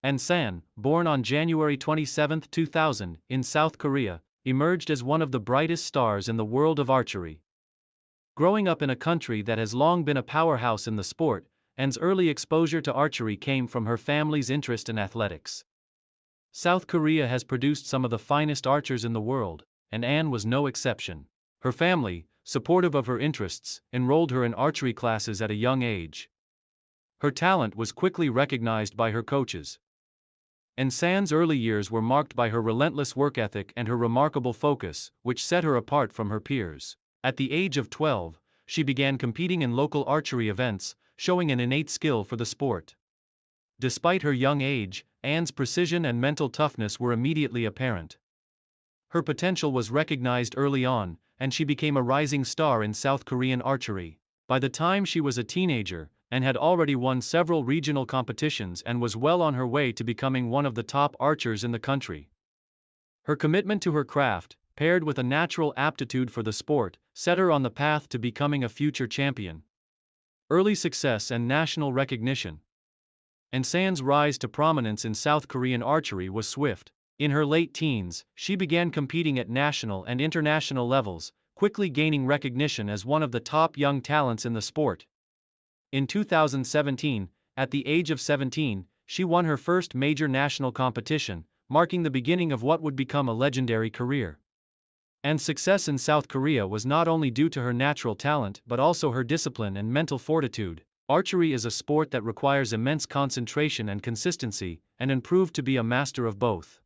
An San, born on January 27, 2000, in South Korea, emerged as one of the brightest stars in the world of archery. Growing up in a country that has long been a powerhouse in the sport, An's early exposure to archery came from her family's interest in athletics. South Korea has produced some of the finest archers in the world, and An was no exception. Her family, supportive of her interests, enrolled her in archery classes at a young age. Her talent was quickly recognized by her coaches. An San's early years were marked by her relentless work ethic and her remarkable focus, which set her apart from her peers. At the age of 12, she began competing in local archery events, showing an innate skill for the sport. Despite her young age, An's precision and mental toughness were immediately apparent. Her potential was recognized early on, and she became a rising star in South Korean archery. By the time she was a teenager, An had already won several regional competitions and was well on her way to becoming one of the top archers in the country. Her commitment to her craft, paired with a natural aptitude for the sport, set her on the path to becoming a future champion. Early success and national recognition. An San's rise to prominence in South Korean archery was swift. In her late teens, she began competing at national and international levels, quickly gaining recognition as one of the top young talents in the sport. In 2017, at the age of 17, she won her first major national competition, marking the beginning of what would become a legendary career. An's success in South Korea was not only due to her natural talent but also her discipline and mental fortitude. Archery is a sport that requires immense concentration and consistency, and An proved to be a master of both.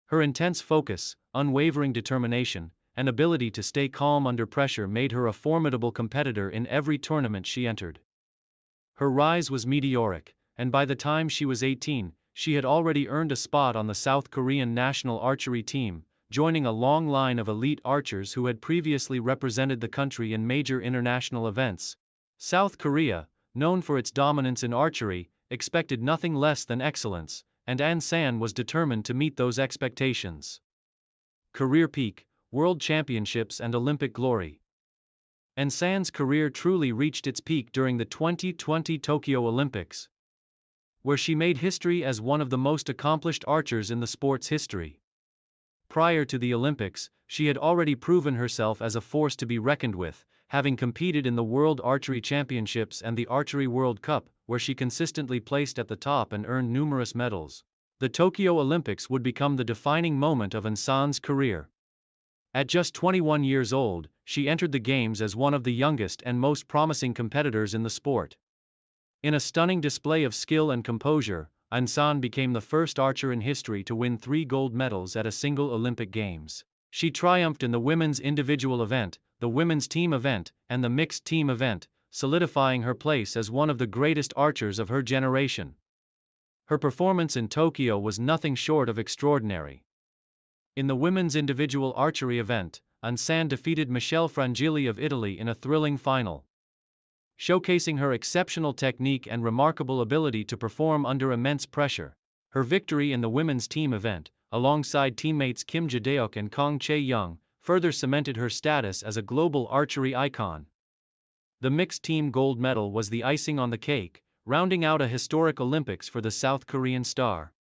Her intense focus, unwavering determination, and ability to stay calm under pressure made her a formidable competitor in every tournament she entered. Her rise was meteoric, and by the time she was 18, she had already earned a spot on the South Korean national archery team, joining a long line of elite archers who had previously represented the country in major international events. South Korea, known for its dominance in archery, expected nothing less than excellence, and An San was determined to meet those expectations. Career peak, World Championships and Olympic glory. An San's career truly reached its peak during the 2020 Tokyo Olympics, where she made history as one of the most accomplished archers in the sport's history. Prior to the Olympics, she had already proven herself as a force to be reckoned with, having competed in the World Archery Championships and the Archery World Cup, where she consistently placed at the top and earned numerous medals. The Tokyo Olympics would become the defining moment of An San's career. At just 21 years old, she entered the Games as one of the youngest and most promising competitors in the sport. In a stunning display of skill and composure, An San became the first archer in history to win 3 gold medals at a single Olympic Games. She triumphed in the women's individual event, the women's team event, and the mixed team event, solidifying her place as one of the greatest archers of her generation. Her performance in Tokyo was nothing short of extraordinary. In the women's individual archery event, An San defeated Michelle Frangilli of Italy in a thrilling final. Showcasing her exceptional technique and remarkable ability to perform under immense pressure. Her victory in the women's team event, alongside teammates Kim Jae-deok and Kang Chae-young, further cemented her status as a global archery icon. The mixed team gold medal was the icing on the cake, rounding out a historic Olympics for the South Korean star.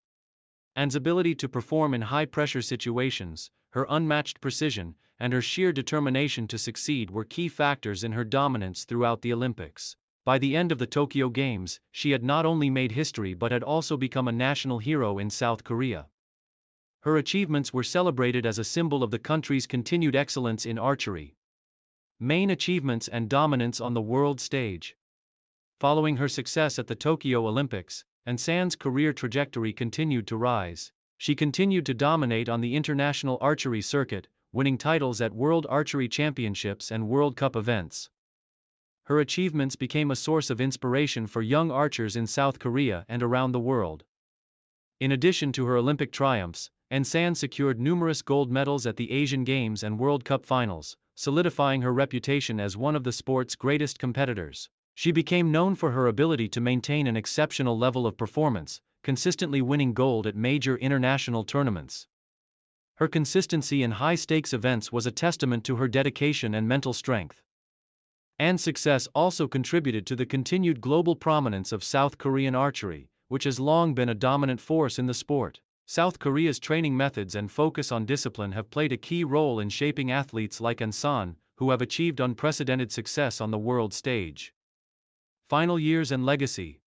An's ability to perform in high-pressure situations, her unmatched precision, and her sheer determination to succeed were key factors in her dominance throughout the Olympics. By the end of the Tokyo Games, she had not only made history but had also become a national hero in South Korea. Her achievements were celebrated as a symbol of the country's continued excellence in archery. Main achievements and dominance on the world stage. Following her success at the Tokyo Olympics, An San's career trajectory continued to rise. She continued to dominate on the international archery circuit, winning titles at World Archery Championships and World Cup events. Her achievements became a source of inspiration for young archers in South Korea and around the world. In addition to her Olympic triumphs, An San secured numerous gold medals at the Asian Games and World Cup finals, solidifying her reputation as one of the sport's greatest competitors. She became known for her ability to maintain an exceptional level of performance, consistently winning gold at major international tournaments. Her consistency in high-stakes events was a testament to her dedication and mental strength. An's success also contributed to the continued global prominence of South Korean archery, which has long been a dominant force in the sport. South Korea's training methods and focus on discipline have played a key role in shaping athletes like An, who have achieved unprecedented success on the world stage. Final years and legacy.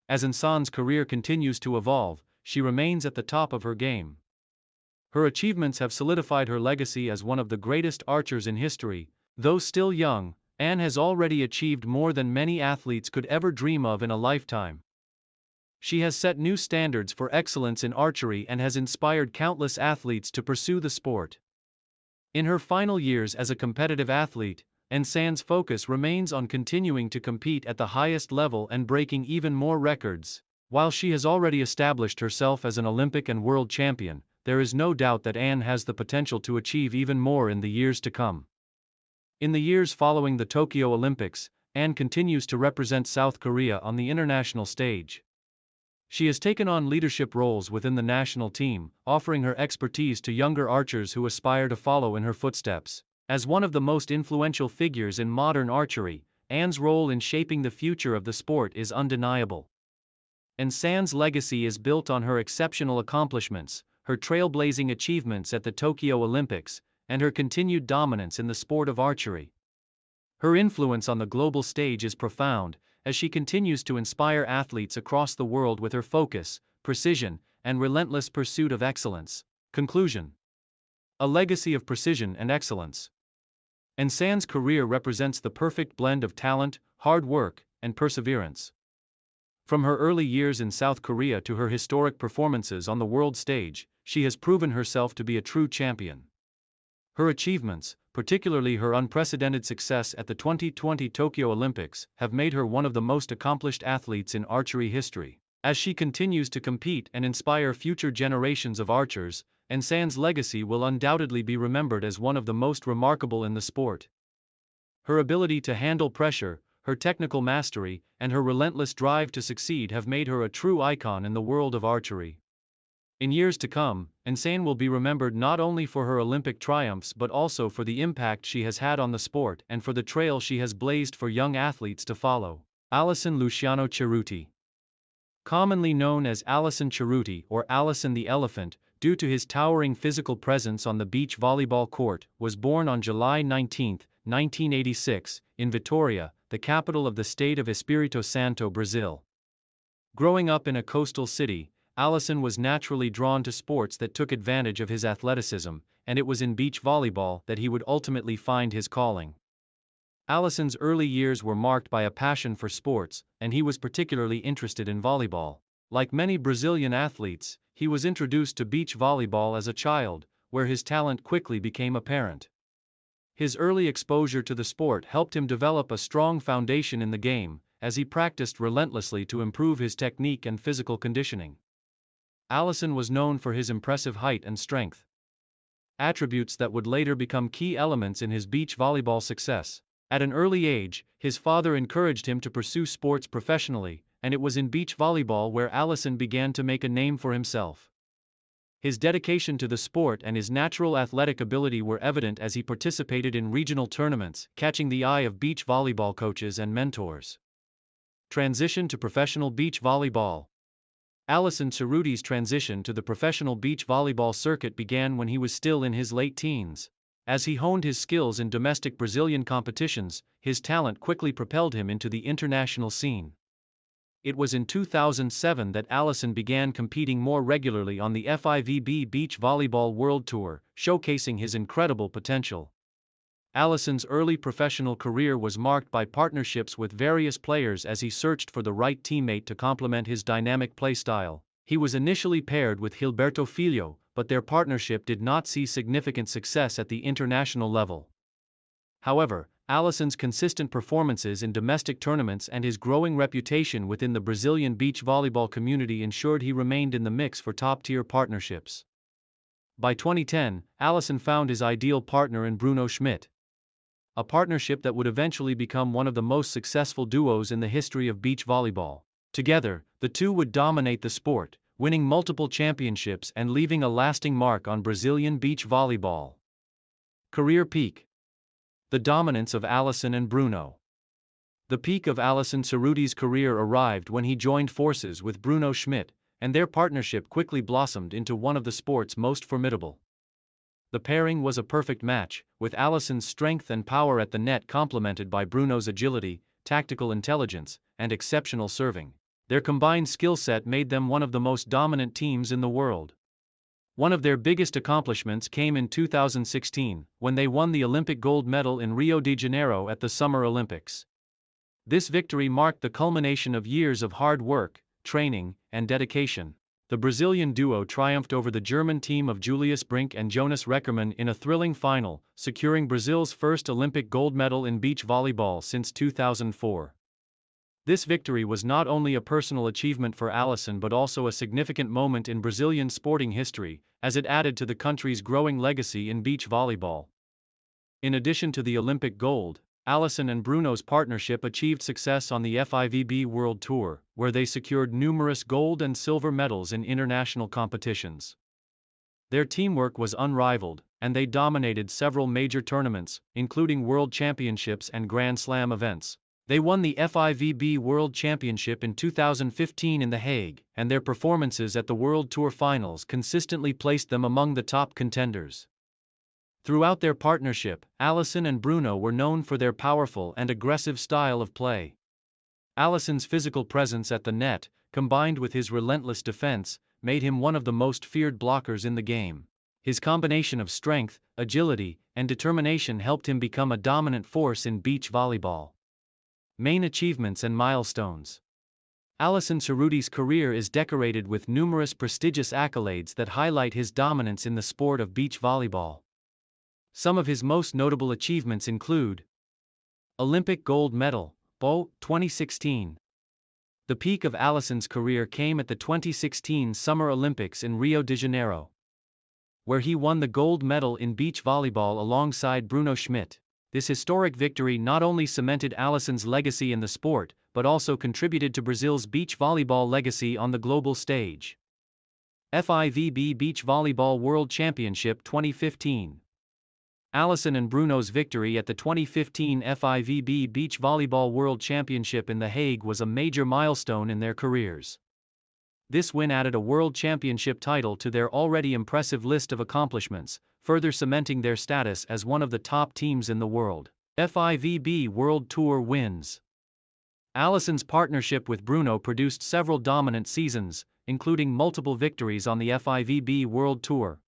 As An's career continues to evolve, she remains at the top of her game. Her achievements have solidified her legacy as one of the greatest archers in history. Though still young, An has already achieved more than many athletes could ever dream of in a lifetime. She has set new standards for excellence in archery and has inspired countless athletes to pursue the sport. In her final years as a competitive athlete, An's focus remains on continuing to compete at the highest level and breaking even more records. While she has already established herself as an Olympic and world champion, there is no doubt that An has the potential to achieve even more in the years to come. In the years following the Tokyo Olympics, An continues to represent South Korea on the international stage. She has taken on leadership roles within the national team, offering her expertise to younger archers who aspire to follow in her footsteps. As one of the most influential figures in modern archery, An's role in shaping the future of the sport is undeniable. An's legacy is built on her exceptional accomplishments, her trailblazing achievements at the Tokyo Olympics, and her continued dominance in the sport of archery. Her influence on the global stage is profound, as she continues to inspire athletes across the world with her focus, precision, and relentless pursuit of excellence. Conclusion: a legacy of precision and excellence. An's career represents the perfect blend of talent, hard work, and perseverance. From her early years in South Korea to her historic performances on the world stage, she has proven herself to be a true champion. Her achievements, particularly her unprecedented success at the 2020 Tokyo Olympics, have made her one of the most accomplished athletes in archery history. As she continues to compete and inspire future generations of archers, An's legacy will undoubtedly be remembered as one of the most remarkable in the sport. Her ability to handle pressure, her technical mastery, and her relentless drive to succeed have made her a true icon in the world of archery. In years to come, An will be remembered not only for her Olympic triumphs but also for the impact she has had on the sport and for the trail she has blazed for young athletes to follow. Alison Luciano Cerruti. Commonly known as Alison Cerruti or Alison the Elephant, due to his towering physical presence on the beach volleyball court, was born on July 19, 1986, in Vitória, the capital of the state of Espírito Santo, Brazil. Growing up in a coastal city, Alison was naturally drawn to sports that took advantage of his athleticism, and it was in beach volleyball that he would ultimately find his calling. Alison's early years were marked by a passion for sports, and he was particularly interested in volleyball. Like many Brazilian athletes, he was introduced to beach volleyball as a child, where his talent quickly became apparent. His early exposure to the sport helped him develop a strong foundation in the game, as he practiced relentlessly to improve his technique and physical conditioning. Alison was known for his impressive height and strength, attributes that would later become key elements in his beach volleyball success. At an early age, his father encouraged him to pursue sports professionally, and it was in beach volleyball where Alison began to make a name for himself. His dedication to the sport and his natural athletic ability were evident as he participated in regional tournaments, catching the eye of beach volleyball coaches and mentors. Transition to professional beach volleyball. Alison Cerruti's transition to the professional beach volleyball circuit began when he was still in his late teens. As he honed his skills in domestic Brazilian competitions, his talent quickly propelled him into the international scene. It was in 2007 that Alison began competing more regularly on the FIVB Beach Volleyball World Tour, showcasing his incredible potential. Alison's early professional career was marked by partnerships with various players as he searched for the right teammate to complement his dynamic play style. He was initially paired with Gilberto Filho, but their partnership did not see significant success at the international level. However, Alison's consistent performances in domestic tournaments and his growing reputation within the Brazilian beach volleyball community ensured he remained in the mix for top-tier partnerships. By 2010, Alison found his ideal partner in Bruno Schmidt, a partnership that would eventually become one of the most successful duos in the history of beach volleyball. Together, the two would dominate the sport, winning multiple championships and leaving a lasting mark on Brazilian beach volleyball. Career peak. The dominance of Alison and Bruno. The peak of Alison Cerruti's career arrived when he joined forces with Bruno Schmidt, and their partnership quickly blossomed into one of the sport's most formidable. The pairing was a perfect match, with Alison's strength and power at the net complemented by Bruno's agility, tactical intelligence, and exceptional serving. Their combined skill set made them one of the most dominant teams in the world. One of their biggest accomplishments came in 2016, when they won the Olympic gold medal in Rio de Janeiro at the Summer Olympics. This victory marked the culmination of years of hard work, training, and dedication. The Brazilian duo triumphed over the German team of Julius Brink and Jonas Reckermann in a thrilling final, securing Brazil's first Olympic gold medal in beach volleyball since 2004. This victory was not only a personal achievement for Alison but also a significant moment in Brazilian sporting history, as it added to the country's growing legacy in beach volleyball. In addition to the Olympic gold, Alison and Bruno's partnership achieved success on the FIVB World Tour, where they secured numerous gold and silver medals in international competitions. Their teamwork was unrivaled, and they dominated several major tournaments, including World Championships and Grand Slam events. They won the FIVB World Championship in 2015 in The Hague, and their performances at the World Tour Finals consistently placed them among the top contenders. Throughout their partnership, Alison and Bruno were known for their powerful and aggressive style of play. Alison's physical presence at the net, combined with his relentless defense, made him one of the most feared blockers in the game. His combination of strength, agility, and determination helped him become a dominant force in beach volleyball. Main achievements and milestones. Alison Cerruti's career is decorated with numerous prestigious accolades that highlight his dominance in the sport of beach volleyball. Some of his most notable achievements include Olympic gold medal, BO, 2016. The peak of Alison's career came at the 2016 Summer Olympics in Rio de Janeiro, where he won the gold medal in beach volleyball alongside Bruno Schmidt. This historic victory not only cemented Alison's legacy in the sport, but also contributed to Brazil's beach volleyball legacy on the global stage. FIVB Beach Volleyball World Championship 2015. Alison and Bruno's victory at the 2015 FIVB Beach Volleyball World Championship in The Hague was a major milestone in their careers. This win added a World Championship title to their already impressive list of accomplishments, further cementing their status as one of the top teams in the world. FIVB World Tour wins. Alison's partnership with Bruno produced several dominant seasons, including multiple victories on the FIVB World Tour.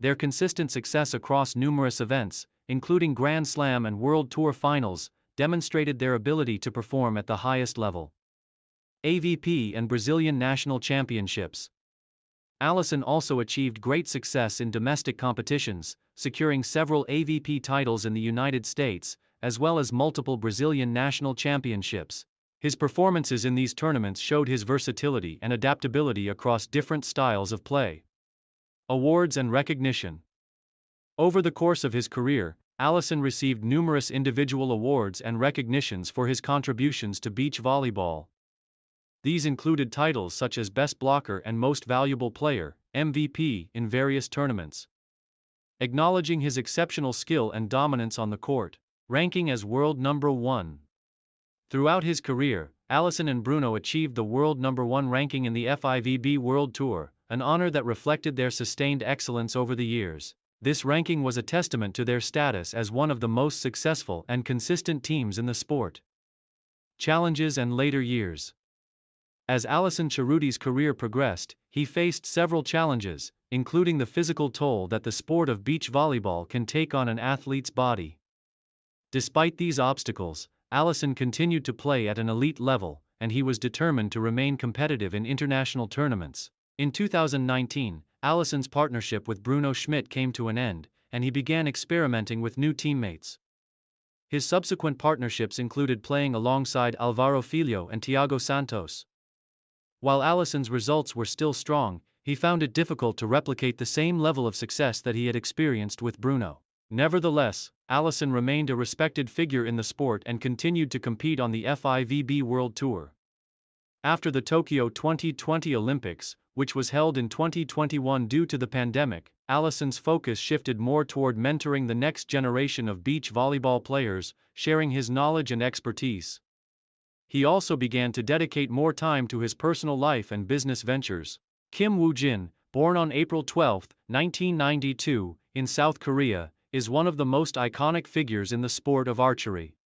Their consistent success across numerous events, including Grand Slam and World Tour finals, demonstrated their ability to perform at the highest level. AVP and Brazilian National Championships. Alison also achieved great success in domestic competitions, securing several AVP titles in the United States, as well as multiple Brazilian national championships. His performances in these tournaments showed his versatility and adaptability across different styles of play. Awards and recognition. Over the course of his career, Alison received numerous individual awards and recognitions for his contributions to beach volleyball. These included titles such as Best Blocker and Most Valuable Player, MVP, in various tournaments. Acknowledging his exceptional skill and dominance on the court, ranking as world number 1. Throughout his career, Alison and Bruno achieved the world number 1 ranking in the FIVB World Tour, an honor that reflected their sustained excellence over the years. This ranking was a testament to their status as one of the most successful and consistent teams in the sport. Challenges and later years. As Alison Cerruti's career progressed, he faced several challenges, including the physical toll that the sport of beach volleyball can take on an athlete's body. Despite these obstacles, Alison continued to play at an elite level, and he was determined to remain competitive in international tournaments. In 2019, Alison's partnership with Bruno Schmidt came to an end, and he began experimenting with new teammates. His subsequent partnerships included playing alongside Alvaro Filho and Thiago Santos. While Alison's results were still strong, he found it difficult to replicate the same level of success that he had experienced with Bruno. Nevertheless, Alison remained a respected figure in the sport and continued to compete on the FIVB World Tour. After the Tokyo 2020 Olympics, which was held in 2021 due to the pandemic, Allison's focus shifted more toward mentoring the next generation of beach volleyball players, sharing his knowledge and expertise. He also began to dedicate more time to his personal life and business ventures. Kim Woo-jin, born on April 12, 1992, in South Korea, is one of the most iconic figures in the sport of archery.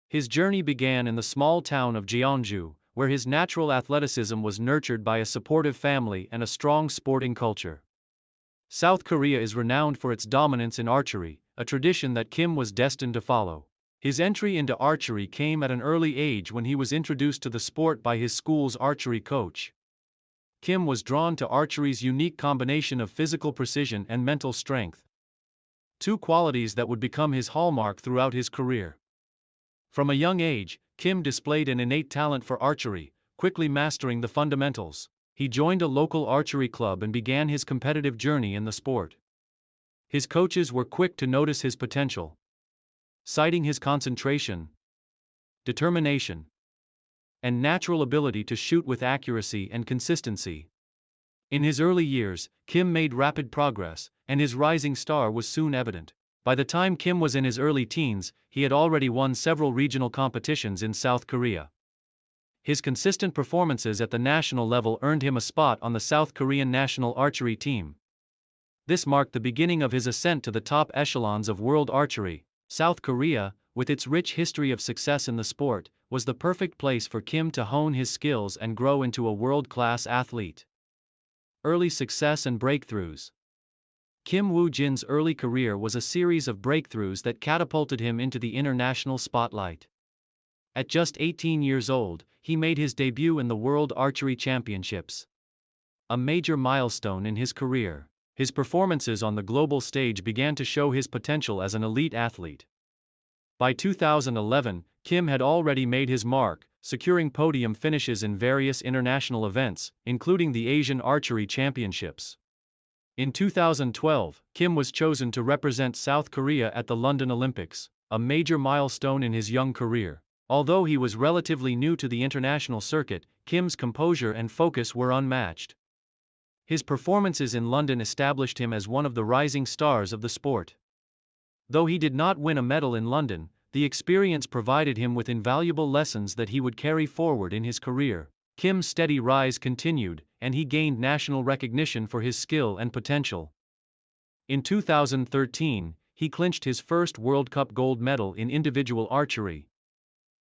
His journey began in the small town of Jeonju, where his natural athleticism was nurtured by a supportive family and a strong sporting culture. South Korea is renowned for its dominance in archery, a tradition that Kim was destined to follow. His entry into archery came at an early age when he was introduced to the sport by his school's archery coach. Kim was drawn to archery's unique combination of physical precision and mental strength, two qualities that would become his hallmark throughout his career. From a young age, Kim displayed an innate talent for archery, quickly mastering the fundamentals. He joined a local archery club and began his competitive journey in the sport. His coaches were quick to notice his potential, citing his concentration, determination, and natural ability to shoot with accuracy and consistency. In his early years, Kim made rapid progress, and his rising star was soon evident. By the time Kim was in his early teens, he had already won several regional competitions in South Korea. His consistent performances at the national level earned him a spot on the South Korean national archery team. This marked the beginning of his ascent to the top echelons of world archery. South Korea, with its rich history of success in the sport, was the perfect place for Kim to hone his skills and grow into a world-class athlete. Early success and breakthroughs. Kim Woo-jin's early career was a series of breakthroughs that catapulted him into the international spotlight. At just 18 years old, he made his debut in the World Archery Championships, a major milestone in his career. His performances on the global stage began to show his potential as an elite athlete. By 2011, Kim had already made his mark, securing podium finishes in various international events, including the Asian Archery Championships. In 2012, Kim was chosen to represent South Korea at the London Olympics, a major milestone in his young career. Although he was relatively new to the international circuit, Kim's composure and focus were unmatched. His performances in London established him as one of the rising stars of the sport. Though he did not win a medal in London, the experience provided him with invaluable lessons that he would carry forward in his career. Kim's steady rise continued, and he gained national recognition for his skill and potential. In 2013, he clinched his first World Cup gold medal in individual archery,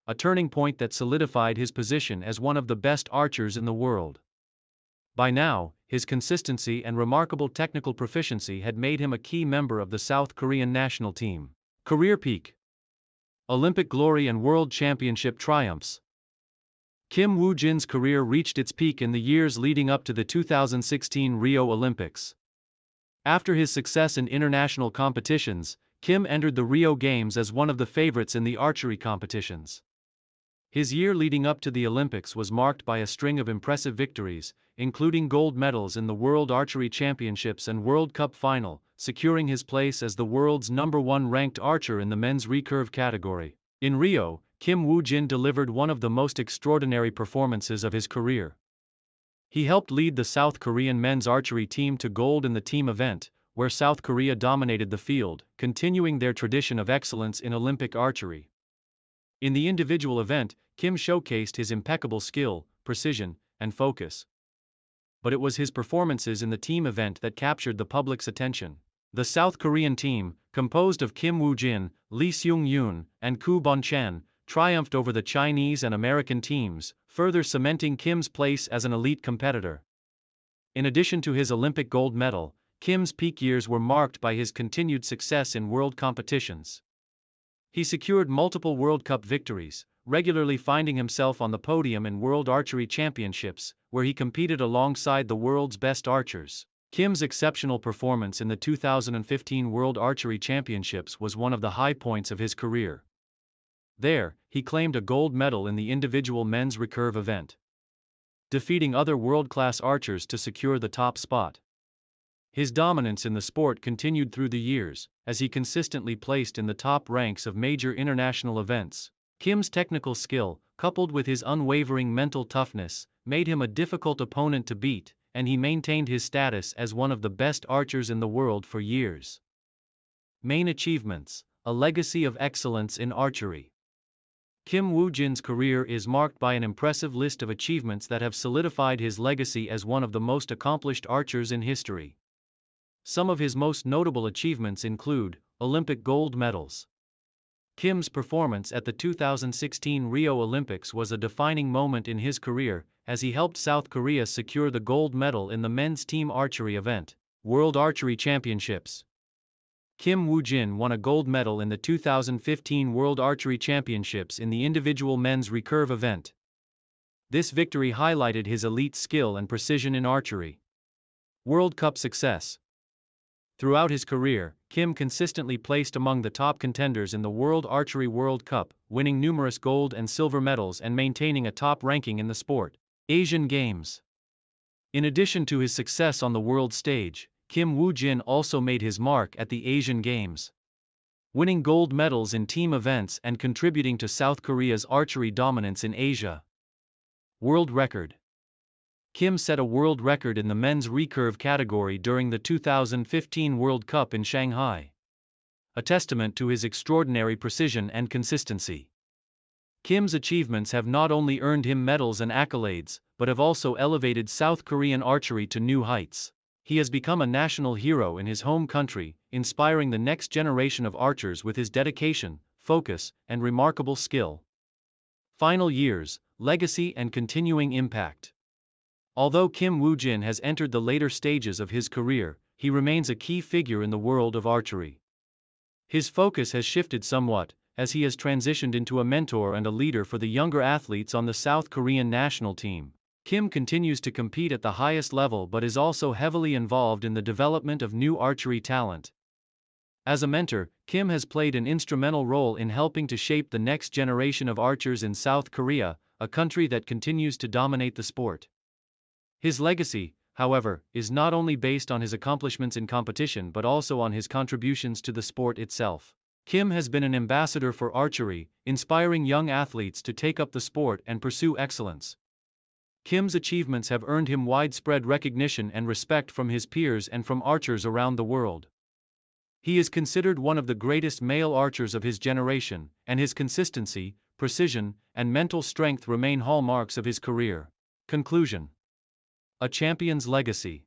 a turning point that solidified his position as one of the best archers in the world. By now, his consistency and remarkable technical proficiency had made him a key member of the South Korean national team. Career peak. Olympic glory and World Championship triumphs. Kim Woo-jin's career reached its peak in the years leading up to the 2016 Rio Olympics. After his success in international competitions, Kim entered the Rio Games as one of the favorites in the archery competitions. His year leading up to the Olympics was marked by a string of impressive victories, including gold medals in the World Archery Championships and World Cup final, securing his place as the world's #1 ranked archer in the men's recurve category. In Rio, Kim Woo-jin delivered one of the most extraordinary performances of his career. He helped lead the South Korean men's archery team to gold in the team event, where South Korea dominated the field, continuing their tradition of excellence in Olympic archery. In the individual event, Kim showcased his impeccable skill, precision, and focus. But it was his performances in the team event that captured the public's attention. The South Korean team, composed of Kim Woo-jin, Lee Seung-yoon, and Koo Bon-chan, triumphed over the Chinese and American teams, further cementing Kim's place as an elite competitor. In addition to his Olympic gold medal, Kim's peak years were marked by his continued success in world competitions. He secured multiple World Cup victories, regularly finding himself on the podium in World Archery Championships, where he competed alongside the world's best archers. Kim's exceptional performance in the 2015 World Archery Championships was one of the high points of his career. There, he claimed a gold medal in the individual men's recurve event, defeating other world-class archers to secure the top spot. His dominance in the sport continued through the years, as he consistently placed in the top ranks of major international events. Kim's technical skill, coupled with his unwavering mental toughness, made him a difficult opponent to beat, and he maintained his status as one of the best archers in the world for years. Main achievements: a legacy of excellence in archery. Kim Woo-jin's career is marked by an impressive list of achievements that have solidified his legacy as one of the most accomplished archers in history. Some of his most notable achievements include Olympic gold medals. Kim's performance at the 2016 Rio Olympics was a defining moment in his career, as he helped South Korea secure the gold medal in the men's team archery event. World Archery Championships. Kim Woo-jin won a gold medal in the 2015 World Archery Championships in the individual men's recurve event. This victory highlighted his elite skill and precision in archery. World Cup success. Throughout his career, Kim consistently placed among the top contenders in the World Archery World Cup, winning numerous gold and silver medals and maintaining a top ranking in the sport. Asian Games. In addition to his success on the world stage, Kim Woo-jin also made his mark at the Asian Games, winning gold medals in team events and contributing to South Korea's archery dominance in Asia. World record. Kim set a world record in the men's recurve category during the 2015 World Cup in Shanghai, a testament to his extraordinary precision and consistency. Kim's achievements have not only earned him medals and accolades, but have also elevated South Korean archery to new heights. He has become a national hero in his home country, inspiring the next generation of archers with his dedication, focus, and remarkable skill. Final years, legacy and continuing impact. Although Kim Woo-jin has entered the later stages of his career, he remains a key figure in the world of archery. His focus has shifted somewhat, as he has transitioned into a mentor and a leader for the younger athletes on the South Korean national team. Kim continues to compete at the highest level but is also heavily involved in the development of new archery talent. As a mentor, Kim has played an instrumental role in helping to shape the next generation of archers in South Korea, a country that continues to dominate the sport. His legacy, however, is not only based on his accomplishments in competition but also on his contributions to the sport itself. Kim has been an ambassador for archery, inspiring young athletes to take up the sport and pursue excellence. Kim's achievements have earned him widespread recognition and respect from his peers and from archers around the world. He is considered one of the greatest male archers of his generation, and his consistency, precision, and mental strength remain hallmarks of his career. Conclusion. A champion's legacy.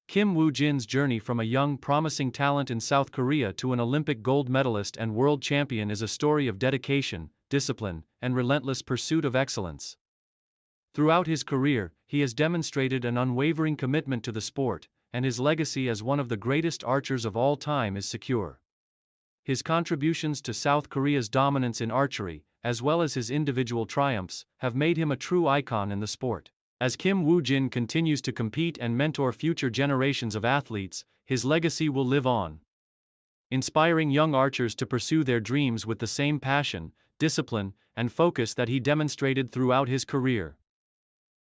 Kim Woo-jin's journey from a young, promising talent in South Korea to an Olympic gold medalist and world champion is a story of dedication, discipline, and relentless pursuit of excellence. Throughout his career, he has demonstrated an unwavering commitment to the sport, and his legacy as one of the greatest archers of all time is secure. His contributions to South Korea's dominance in archery, as well as his individual triumphs, have made him a true icon in the sport. As Kim Woo-jin continues to compete and mentor future generations of athletes, his legacy will live on, inspiring young archers to pursue their dreams with the same passion, discipline, and focus that he demonstrated throughout his career.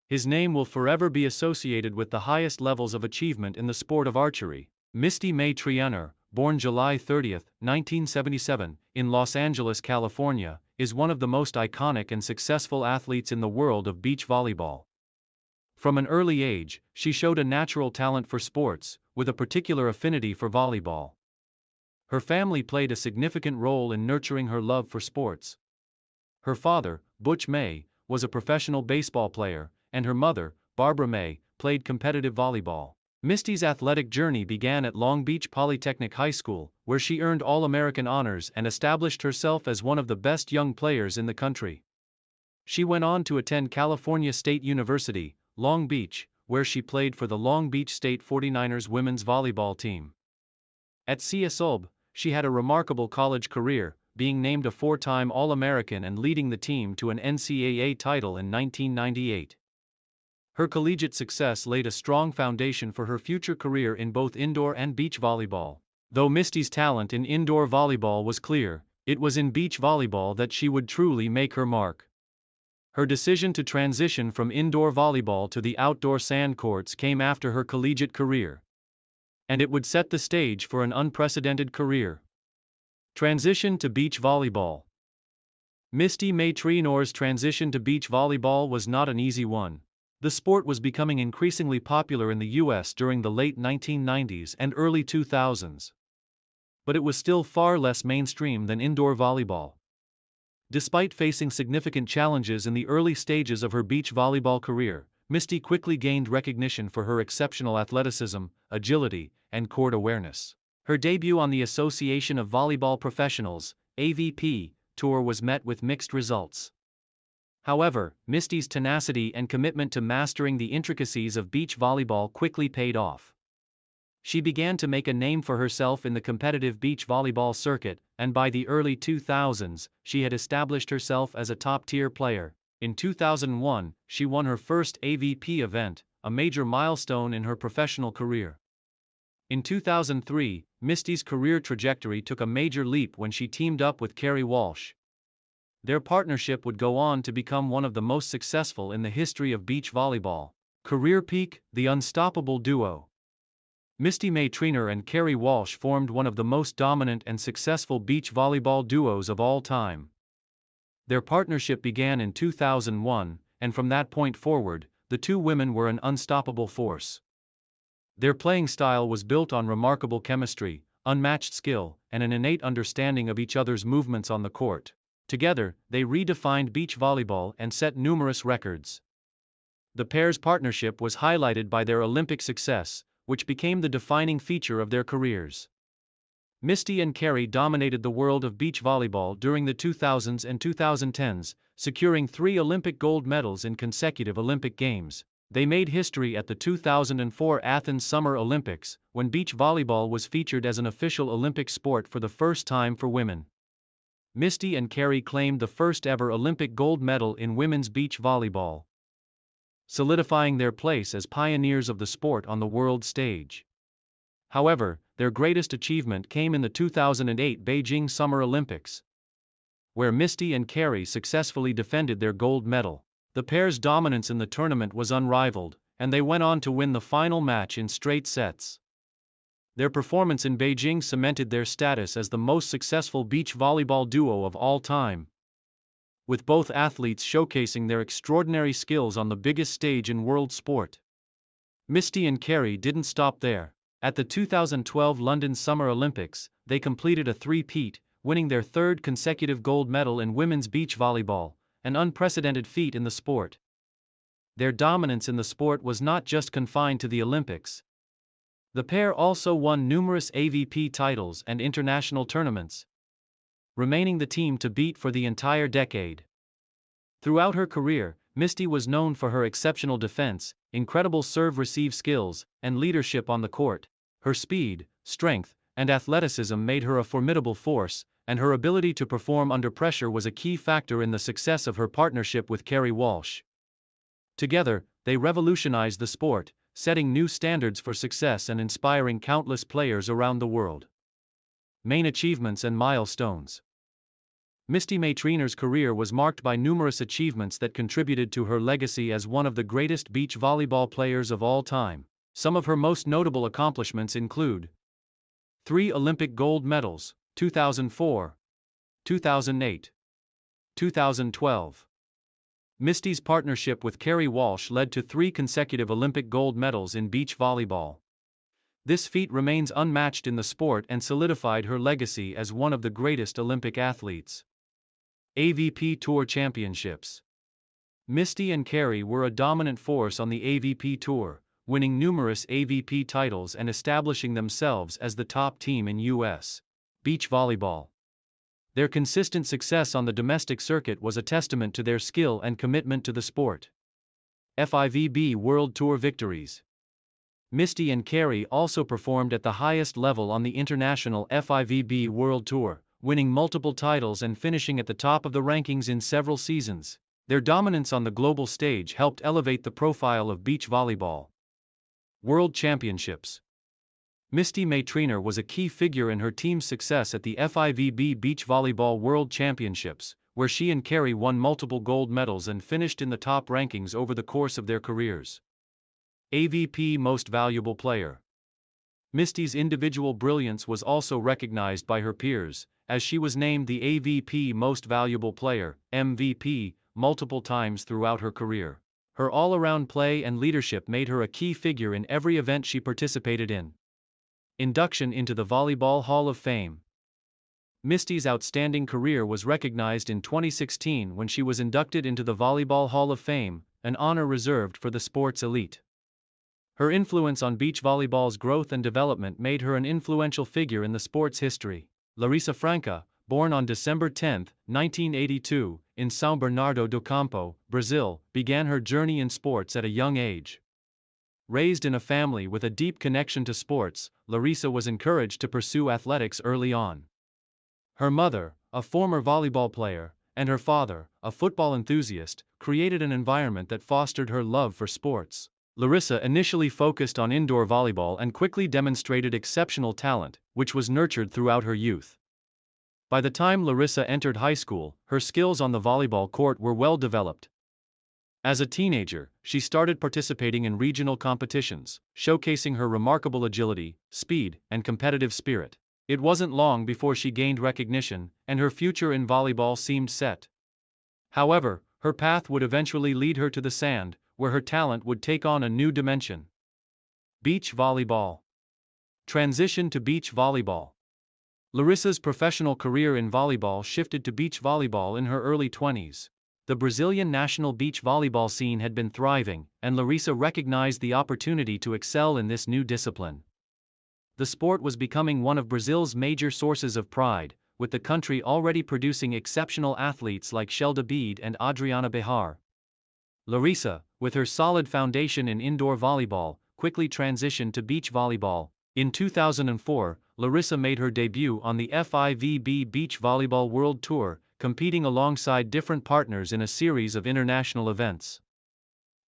His name will forever be associated with the highest levels of achievement in the sport of archery. Misty May Treanor, born July 30, 1977, in Los Angeles, California, is one of the most iconic and successful athletes in the world of beach volleyball. From an early age, she showed a natural talent for sports, with a particular affinity for volleyball. Her family played a significant role in nurturing her love for sports. Her father, Butch May, was a professional baseball player, and her mother, Barbara May, played competitive volleyball. Misty's athletic journey began at Long Beach Polytechnic High School, where she earned All-American honors and established herself as one of the best young players in the country. She went on to attend California State University, Long Beach, where she played for the Long Beach State 49ers women's volleyball team. At CSULB, she had a remarkable college career, being named a four-time All-American and leading the team to an NCAA title in 1998. Her collegiate success laid a strong foundation for her future career in both indoor and beach volleyball. Though Misty's talent in indoor volleyball was clear, it was in beach volleyball that she would truly make her mark. Her decision to transition from indoor volleyball to the outdoor sand courts came after her collegiate career, and it would set the stage for an unprecedented career. Transition to beach volleyball. Misty May Treanor's transition to beach volleyball was not an easy one. The sport was becoming increasingly popular in the US during the late 1990s and early 2000s. But it was still far less mainstream than indoor volleyball. Despite facing significant challenges in the early stages of her beach volleyball career, Misty quickly gained recognition for her exceptional athleticism, agility, and court awareness. Her debut on the Association of Volleyball Professionals (AVP) tour was met with mixed results. However, Misty's tenacity and commitment to mastering the intricacies of beach volleyball quickly paid off. She began to make a name for herself in the competitive beach volleyball circuit, and by the early 2000s, she had established herself as a top-tier player. In 2001, she won her first AVP event, a major milestone in her professional career. In 2003, Misty's career trajectory took a major leap when she teamed up with Kerri Walsh. Their partnership would go on to become one of the most successful in the history of beach volleyball. Career peak: the unstoppable duo. Misty May-Treanor and Kerri Walsh formed one of the most dominant and successful beach volleyball duos of all time. Their partnership began in 2001, and from that point forward, the two women were an unstoppable force. Their playing style was built on remarkable chemistry, unmatched skill, and an innate understanding of each other's movements on the court. Together, they redefined beach volleyball and set numerous records. The pair's partnership was highlighted by their Olympic success, which became the defining feature of their careers. Misty and Kerri dominated the world of beach volleyball during the 2000s and 2010s, securing 3 Olympic gold medals in consecutive Olympic Games. They made history at the 2004 Athens Summer Olympics, when beach volleyball was featured as an official Olympic sport for the first time for women. Misty and Kerri claimed the first-ever Olympic gold medal in women's beach volleyball, solidifying their place as pioneers of the sport on the world stage. However, their greatest achievement came in the 2008 Beijing Summer Olympics, where Misty and Kerri successfully defended their gold medal. The pair's dominance in the tournament was unrivaled, and they went on to win the final match in straight sets. Their performance in Beijing cemented their status as the most successful beach volleyball duo of all time, with both athletes showcasing their extraordinary skills on the biggest stage in world sport. Misty and Kerri didn't stop there. At the 2012 London Summer Olympics, they completed a three-peat, winning their third consecutive gold medal in women's beach volleyball, an unprecedented feat in the sport. Their dominance in the sport was not just confined to the Olympics. The pair also won numerous AVP titles and international tournaments, remaining the team to beat for the entire decade. Throughout her career, Misty was known for her exceptional defense, incredible serve-receive skills, and leadership on the court. Her speed, strength, and athleticism made her a formidable force, and her ability to perform under pressure was a key factor in the success of her partnership with Kerri Walsh. Together, they revolutionized the sport, setting new standards for success and inspiring countless players around the world. Main achievements and milestones. Misty May-Treanor's career was marked by numerous achievements that contributed to her legacy as one of the greatest beach volleyball players of all time. Some of her most notable accomplishments include 3 Olympic gold medals, 2004, 2008, 2012. Misty's partnership with Kerri Walsh led to 3 consecutive Olympic gold medals in beach volleyball. This feat remains unmatched in the sport and solidified her legacy as one of the greatest Olympic athletes. AVP Tour Championships. Misty and Kerri were a dominant force on the AVP Tour, winning numerous AVP titles and establishing themselves as the top team in U.S. beach volleyball. Their consistent success on the domestic circuit was a testament to their skill and commitment to the sport. FIVB World Tour victories. Misty and Kerri also performed at the highest level on the international FIVB World Tour, winning multiple titles and finishing at the top of the rankings in several seasons. Their dominance on the global stage helped elevate the profile of beach volleyball. World Championships. Misty May-Treanor was a key figure in her team's success at the FIVB Beach Volleyball World Championships, where she and Kerri won multiple gold medals and finished in the top rankings over the course of their careers. AVP Most Valuable Player. Misty's individual brilliance was also recognized by her peers, as she was named the AVP Most Valuable Player, MVP, multiple times throughout her career. Her all-around play and leadership made her a key figure in every event she participated in. Induction into the Volleyball Hall of Fame. Misty's outstanding career was recognized in 2016 when she was inducted into the Volleyball Hall of Fame, an honor reserved for the sport's elite. Her influence on beach volleyball's growth and development made her an influential figure in the sport's history. Larissa Franca, born on December 10, 1982, in São Bernardo do Campo, Brazil, began her journey in sports at a young age. Raised in a family with a deep connection to sports, Larissa was encouraged to pursue athletics early on. Her mother, a former volleyball player, and her father, a football enthusiast, created an environment that fostered her love for sports. Larissa initially focused on indoor volleyball and quickly demonstrated exceptional talent, which was nurtured throughout her youth. By the time Larissa entered high school, her skills on the volleyball court were well developed. As a teenager, she started participating in regional competitions, showcasing her remarkable agility, speed, and competitive spirit. It wasn't long before she gained recognition, and her future in volleyball seemed set. However, her path would eventually lead her to the sand, where her talent would take on a new dimension. Beach volleyball. Transition to beach volleyball. Larissa's professional career in volleyball shifted to beach volleyball in her early 20s. The Brazilian national beach volleyball scene had been thriving, and Larissa recognized the opportunity to excel in this new discipline. The sport was becoming one of Brazil's major sources of pride, with the country already producing exceptional athletes like Shelda Bede and Adriana Behar. Larissa, with her solid foundation in indoor volleyball, quickly transitioned to beach volleyball. In 2004, Larissa made her debut on the FIVB Beach Volleyball World Tour, competing alongside different partners in a series of international events.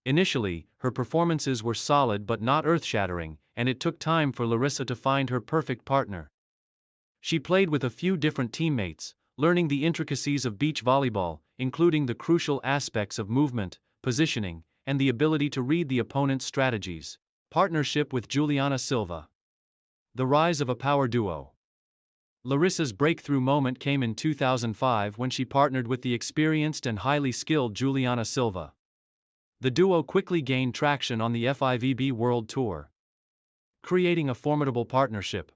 Initially, her performances were solid but not earth-shattering, and it took time for Larissa to find her perfect partner. She played with a few different teammates, learning the intricacies of beach volleyball, including the crucial aspects of movement, positioning, and the ability to read the opponent's strategies. Partnership with Juliana Silva. The rise of a power duo. Larissa's breakthrough moment came in 2005 when she partnered with the experienced and highly skilled Juliana Silva. The duo quickly gained traction on the FIVB World Tour, creating a formidable partnership.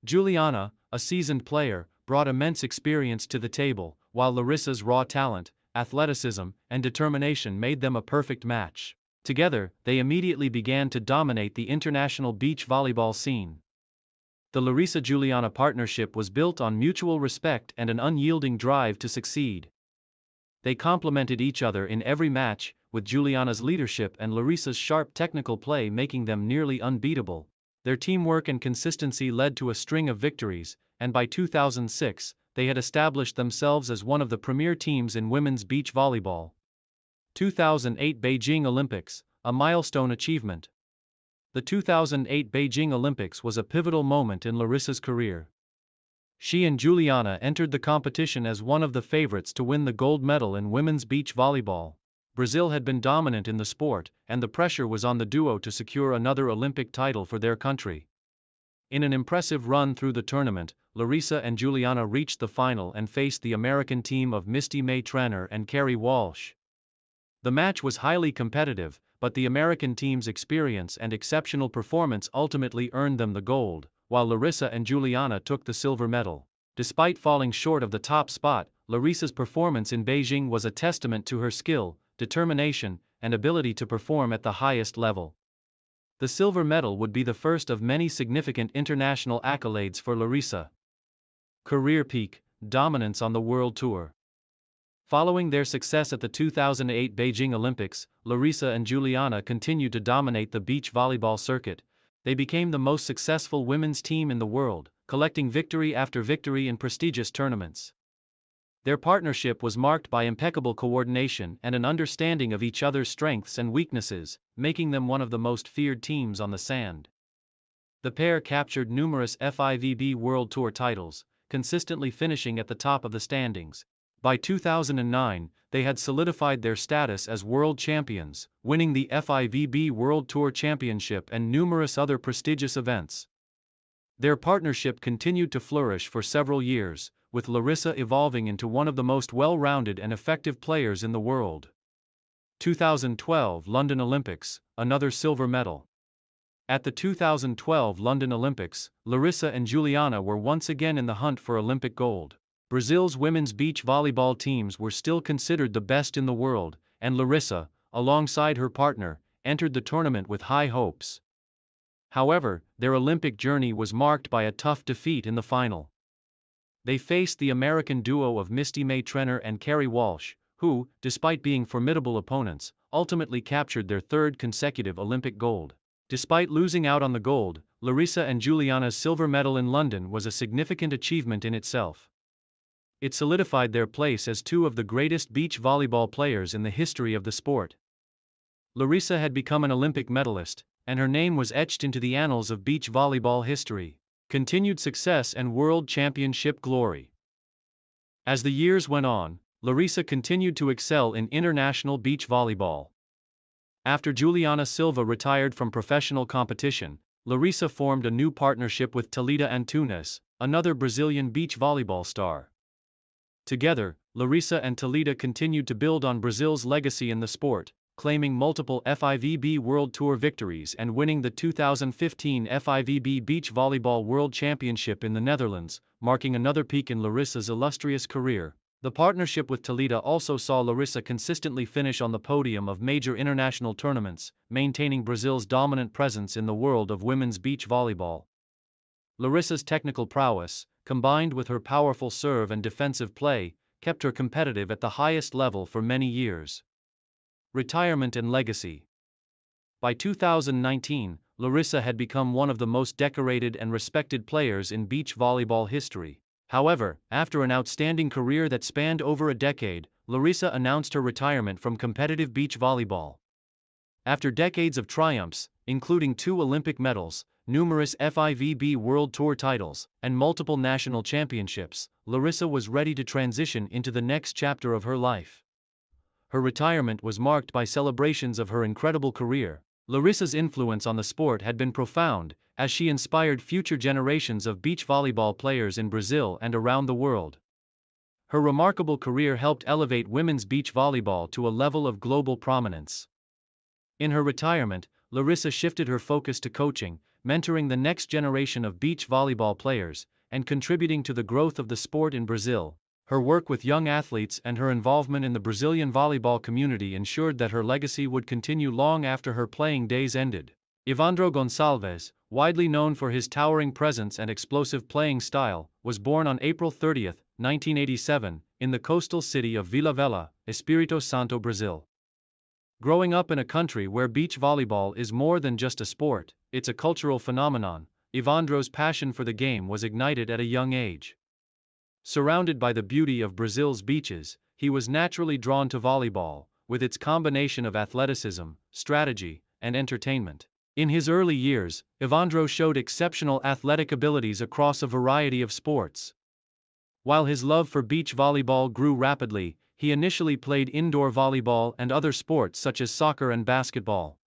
Juliana, a seasoned player, brought immense experience to the table, while Larissa's raw talent, athleticism, and determination made them a perfect match. Together, they immediately began to dominate the international beach volleyball scene. The Larissa-Juliana partnership was built on mutual respect and an unyielding drive to succeed. They complemented each other in every match, with Juliana's leadership and Larissa's sharp technical play making them nearly unbeatable. Their teamwork and consistency led to a string of victories, and by 2006, they had established themselves as one of the premier teams in women's beach volleyball. 2008 Beijing Olympics, a milestone achievement. The 2008 Beijing Olympics was a pivotal moment in Larissa's career. She and Juliana entered the competition as one of the favorites to win the gold medal in women's beach volleyball. Brazil had been dominant in the sport, and the pressure was on the duo to secure another Olympic title for their country. In an impressive run through the tournament, Larissa and Juliana reached the final and faced the American team of Misty May Treanor and Kerri Walsh. The match was highly competitive, but the American team's experience and exceptional performance ultimately earned them the gold, while Larissa and Juliana took the silver medal. Despite falling short of the top spot, Larissa's performance in Beijing was a testament to her skill, determination, and ability to perform at the highest level. The silver medal would be the first of many significant international accolades for Larissa. Career peak, dominance on the World Tour. Following their success at the 2008 Beijing Olympics, Larissa and Juliana continued to dominate the beach volleyball circuit. They became the most successful women's team in the world, collecting victory after victory in prestigious tournaments. Their partnership was marked by impeccable coordination and an understanding of each other's strengths and weaknesses, making them one of the most feared teams on the sand. The pair captured numerous FIVB World Tour titles, consistently finishing at the top of the standings. By 2009, they had solidified their status as world champions, winning the FIVB World Tour Championship and numerous other prestigious events. Their partnership continued to flourish for several years, with Larissa evolving into one of the most well-rounded and effective players in the world. 2012 London Olympics, another silver medal. At the 2012 London Olympics, Larissa and Juliana were once again in the hunt for Olympic gold. Brazil's women's beach volleyball teams were still considered the best in the world, and Larissa, alongside her partner, entered the tournament with high hopes. However, their Olympic journey was marked by a tough defeat in the final. They faced the American duo of Misty May Trenner and Kerri Walsh, who, despite being formidable opponents, ultimately captured their third consecutive Olympic gold. Despite losing out on the gold, Larissa and Juliana's silver medal in London was a significant achievement in itself. It solidified their place as two of the greatest beach volleyball players in the history of the sport. Larissa had become an Olympic medalist, and her name was etched into the annals of beach volleyball history. Continued success and world championship glory. As the years went on, Larissa continued to excel in international beach volleyball. After Juliana Silva retired from professional competition, Larissa formed a new partnership with Thalita Antunes, another Brazilian beach volleyball star. Together, Larissa and Thalita continued to build on Brazil's legacy in the sport, claiming multiple FIVB World Tour victories and winning the 2015 FIVB Beach Volleyball World Championship in the Netherlands, marking another peak in Larissa's illustrious career. The partnership with Thalita also saw Larissa consistently finish on the podium of major international tournaments, maintaining Brazil's dominant presence in the world of women's beach volleyball. Larissa's technical prowess, combined with her powerful serve and defensive play, kept her competitive at the highest level for many years. Retirement and legacy. By 2019, Larissa had become one of the most decorated and respected players in beach volleyball history. However, after an outstanding career that spanned over a decade, Larissa announced her retirement from competitive beach volleyball. After decades of triumphs, including 2 Olympic medals, numerous FIVB World Tour titles, and multiple national championships, Larissa was ready to transition into the next chapter of her life. Her retirement was marked by celebrations of her incredible career. Larissa's influence on the sport had been profound, as she inspired future generations of beach volleyball players in Brazil and around the world. Her remarkable career helped elevate women's beach volleyball to a level of global prominence. In her retirement, Larissa shifted her focus to coaching, mentoring the next generation of beach volleyball players, and contributing to the growth of the sport in Brazil. Her work with young athletes and her involvement in the Brazilian volleyball community ensured that her legacy would continue long after her playing days ended. Evandro Gonçalves, widely known for his towering presence and explosive playing style, was born on April 30, 1987, in the coastal city of Vila Velha, Espírito Santo, Brazil. Growing up in a country where beach volleyball is more than just a sport, it's a cultural phenomenon, Evandro's passion for the game was ignited at a young age. Surrounded by the beauty of Brazil's beaches, he was naturally drawn to volleyball, with its combination of athleticism, strategy, and entertainment. In his early years, Evandro showed exceptional athletic abilities across a variety of sports. While his love for beach volleyball grew rapidly, he initially played indoor volleyball and other sports such as soccer and basketball.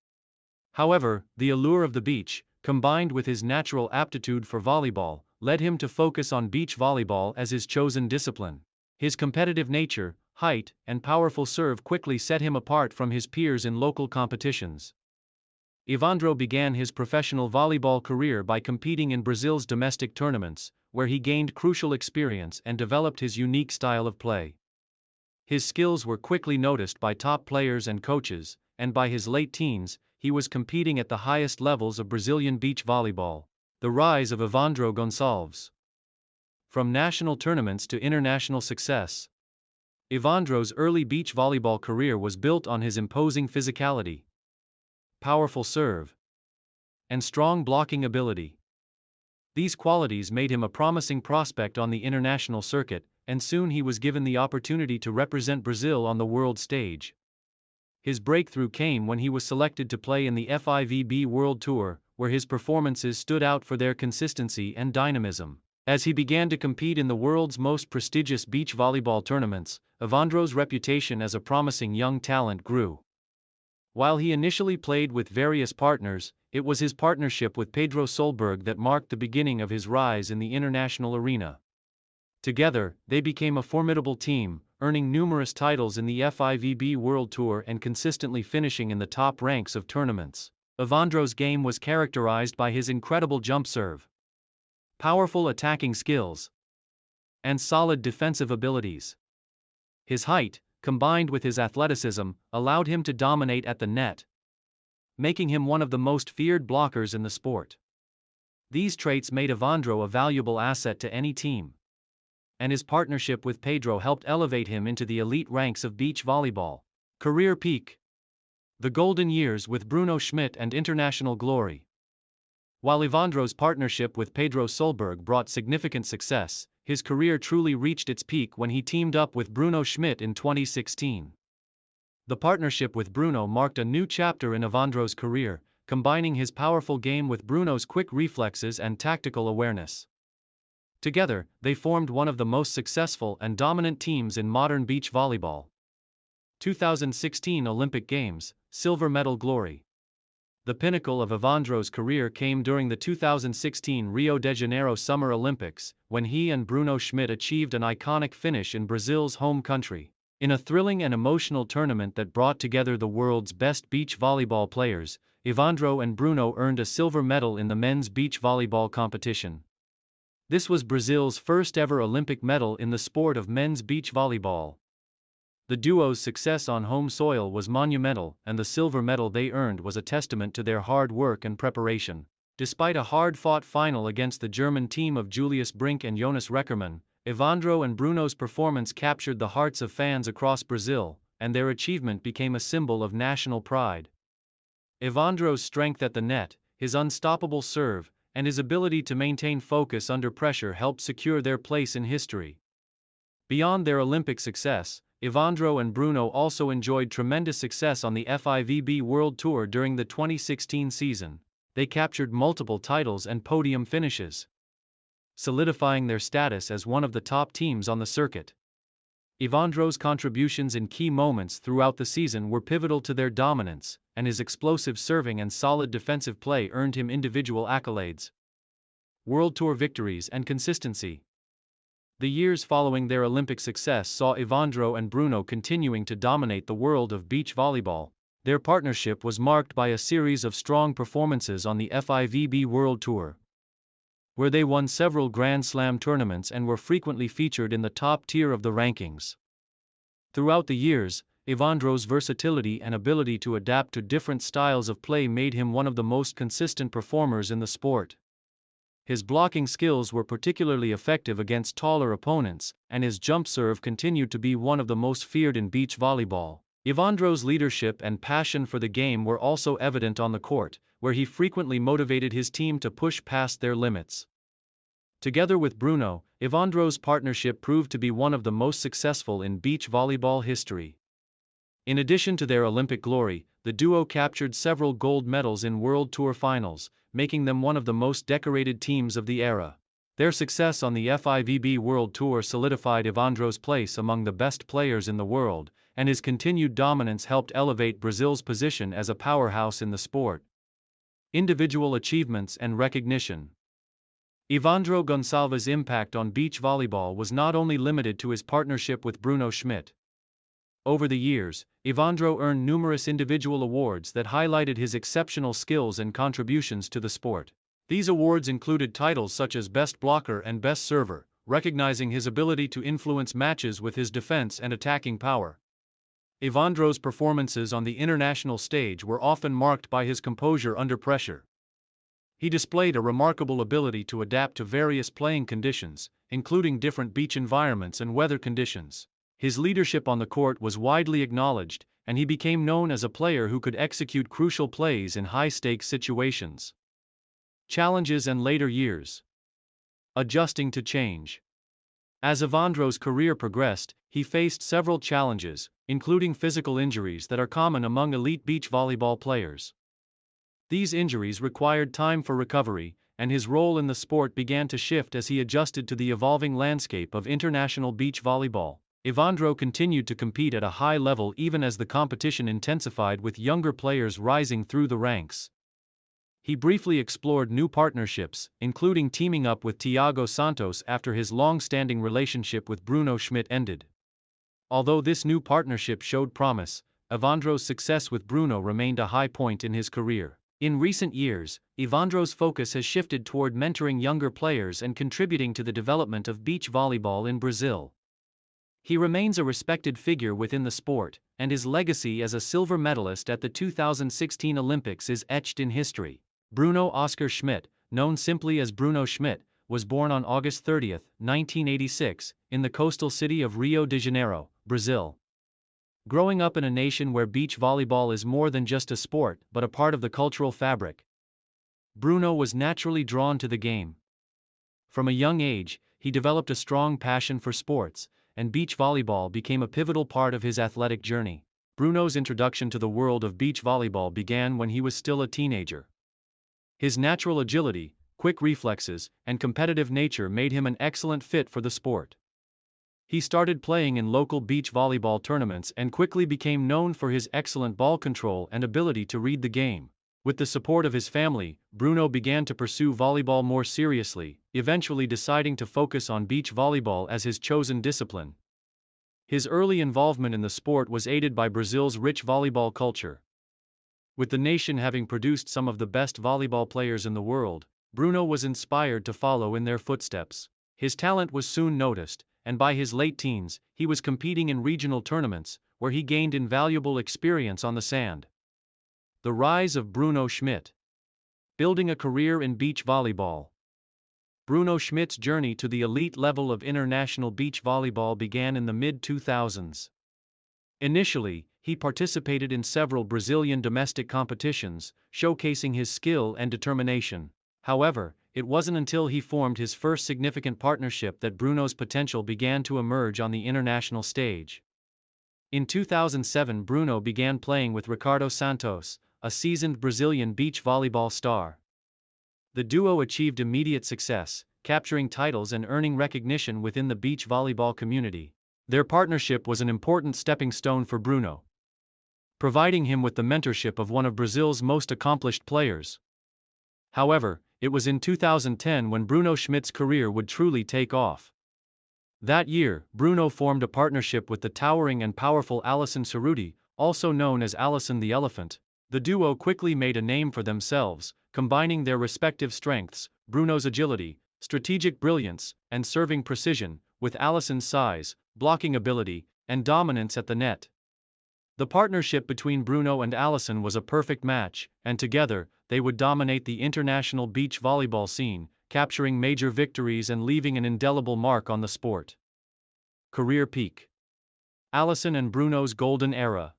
However, the allure of the beach, combined with his natural aptitude for volleyball, led him to focus on beach volleyball as his chosen discipline. His competitive nature, height, and powerful serve quickly set him apart from his peers in local competitions. Evandro began his professional volleyball career by competing in Brazil's domestic tournaments, where he gained crucial experience and developed his unique style of play. His skills were quickly noticed by top players and coaches, and by his late teens, he was competing at the highest levels of Brazilian beach volleyball. The rise of Evandro Gonçalves. From national tournaments to international success. Evandro's early beach volleyball career was built on his imposing physicality, powerful serve, and strong blocking ability. These qualities made him a promising prospect on the international circuit, and soon he was given the opportunity to represent Brazil on the world stage. His breakthrough came when he was selected to play in the FIVB World Tour, where his performances stood out for their consistency and dynamism. As he began to compete in the world's most prestigious beach volleyball tournaments, Evandro's reputation as a promising young talent grew. While he initially played with various partners, it was his partnership with Pedro Solberg that marked the beginning of his rise in the international arena. Together, they became a formidable team, earning numerous titles in the FIVB World Tour and consistently finishing in the top ranks of tournaments. Evandro's game was characterized by his incredible jump serve, powerful attacking skills, and solid defensive abilities. His height, combined with his athleticism, allowed him to dominate at the net, making him one of the most feared blockers in the sport. These traits made Evandro a valuable asset to any team, and his partnership with Pedro helped elevate him into the elite ranks of beach volleyball. Career peak: the golden years with Bruno Schmidt and international glory. While Evandro's partnership with Pedro Solberg brought significant success, his career truly reached its peak when he teamed up with Bruno Schmidt in 2016. The partnership with Bruno marked a new chapter in Evandro's career, combining his powerful game with Bruno's quick reflexes and tactical awareness. Together, they formed one of the most successful and dominant teams in modern beach volleyball. 2016 Olympic Games, silver medal glory. The pinnacle of Evandro's career came during the 2016 Rio de Janeiro Summer Olympics, when he and Bruno Schmidt achieved an iconic finish in Brazil's home country. In a thrilling and emotional tournament that brought together the world's best beach volleyball players, Evandro and Bruno earned a silver medal in the men's beach volleyball competition. This was Brazil's first ever Olympic medal in the sport of men's beach volleyball. The duo's success on home soil was monumental, and the silver medal they earned was a testament to their hard work and preparation. Despite a hard-fought final against the German team of Julius Brink and Jonas Reckermann, Evandro and Bruno's performance captured the hearts of fans across Brazil, and their achievement became a symbol of national pride. Evandro's strength at the net, his unstoppable serve, and his ability to maintain focus under pressure helped secure their place in history. Beyond their Olympic success, Evandro and Bruno also enjoyed tremendous success on the FIVB World Tour during the 2016 season. They captured multiple titles and podium finishes, solidifying their status as one of the top teams on the circuit. Evandro's contributions in key moments throughout the season were pivotal to their dominance, and his explosive serving and solid defensive play earned him individual accolades, World Tour victories, and consistency. The years following their Olympic success saw Evandro and Bruno continuing to dominate the world of beach volleyball. Their partnership was marked by a series of strong performances on the FIVB World Tour, where they won several Grand Slam tournaments and were frequently featured in the top tier of the rankings. Throughout the years, Evandro's versatility and ability to adapt to different styles of play made him one of the most consistent performers in the sport. His blocking skills were particularly effective against taller opponents, and his jump serve continued to be one of the most feared in beach volleyball. Evandro's leadership and passion for the game were also evident on the court, where he frequently motivated his team to push past their limits. Together with Bruno, Evandro's partnership proved to be one of the most successful in beach volleyball history. In addition to their Olympic glory, the duo captured several gold medals in World Tour finals, making them one of the most decorated teams of the era. Their success on the FIVB World Tour solidified Evandro's place among the best players in the world, and his continued dominance helped elevate Brazil's position as a powerhouse in the sport. Individual achievements and recognition. Evandro Gonçalves' impact on beach volleyball was not only limited to his partnership with Bruno Schmidt. Over the years, Evandro earned numerous individual awards that highlighted his exceptional skills and contributions to the sport. These awards included titles such as Best Blocker and Best Server, recognizing his ability to influence matches with his defense and attacking power. Evandro's performances on the international stage were often marked by his composure under pressure. He displayed a remarkable ability to adapt to various playing conditions, including different beach environments and weather conditions. His leadership on the court was widely acknowledged, and he became known as a player who could execute crucial plays in high-stakes situations. Challenges and later years. Adjusting to change. As Evandro's career progressed, he faced several challenges, including physical injuries that are common among elite beach volleyball players. These injuries required time for recovery, and his role in the sport began to shift as he adjusted to the evolving landscape of international beach volleyball. Evandro continued to compete at a high level even as the competition intensified, with younger players rising through the ranks. He briefly explored new partnerships, including teaming up with Thiago Santos after his long-standing relationship with Bruno Schmidt ended. Although this new partnership showed promise, Evandro's success with Bruno remained a high point in his career. In recent years, Evandro's focus has shifted toward mentoring younger players and contributing to the development of beach volleyball in Brazil. He remains a respected figure within the sport, and his legacy as a silver medalist at the 2016 Olympics is etched in history. Bruno Oscar Schmidt, known simply as Bruno Schmidt, was born on August 30, 1986, in the coastal city of Rio de Janeiro, Brazil. Growing up in a nation where beach volleyball is more than just a sport but a part of the cultural fabric, Bruno was naturally drawn to the game. From a young age, he developed a strong passion for sports, and beach volleyball became a pivotal part of his athletic journey. Bruno's introduction to the world of beach volleyball began when he was still a teenager. His natural agility, quick reflexes, and competitive nature made him an excellent fit for the sport. He started playing in local beach volleyball tournaments and quickly became known for his excellent ball control and ability to read the game. With the support of his family, Bruno began to pursue volleyball more seriously, eventually deciding to focus on beach volleyball as his chosen discipline. His early involvement in the sport was aided by Brazil's rich volleyball culture. With the nation having produced some of the best volleyball players in the world, Bruno was inspired to follow in their footsteps. His talent was soon noticed, and by his late teens, he was competing in regional tournaments, where he gained invaluable experience on the sand. The rise of Bruno Schmidt. Building a career in beach volleyball. Bruno Schmidt's journey to the elite level of international beach volleyball began in the mid-2000s. Initially, he participated in several Brazilian domestic competitions, showcasing his skill and determination. However, it wasn't until he formed his first significant partnership that Bruno's potential began to emerge on the international stage. In 2007, Bruno began playing with Ricardo Santos, a seasoned Brazilian beach volleyball star. The duo achieved immediate success, capturing titles and earning recognition within the beach volleyball community. Their partnership was an important stepping stone for Bruno, providing him with the mentorship of one of Brazil's most accomplished players. However, it was in 2010 when Bruno Schmidt's career would truly take off. That year, Bruno formed a partnership with the towering and powerful Alison Cerruti, also known as Alison the Elephant. The duo quickly made a name for themselves, combining their respective strengths, Bruno's agility, strategic brilliance, and serving precision, with Alison's size, blocking ability, and dominance at the net. The partnership between Bruno and Alison was a perfect match, and together, they would dominate the international beach volleyball scene, capturing major victories and leaving an indelible mark on the sport. Career peak. Alison and Bruno's golden era.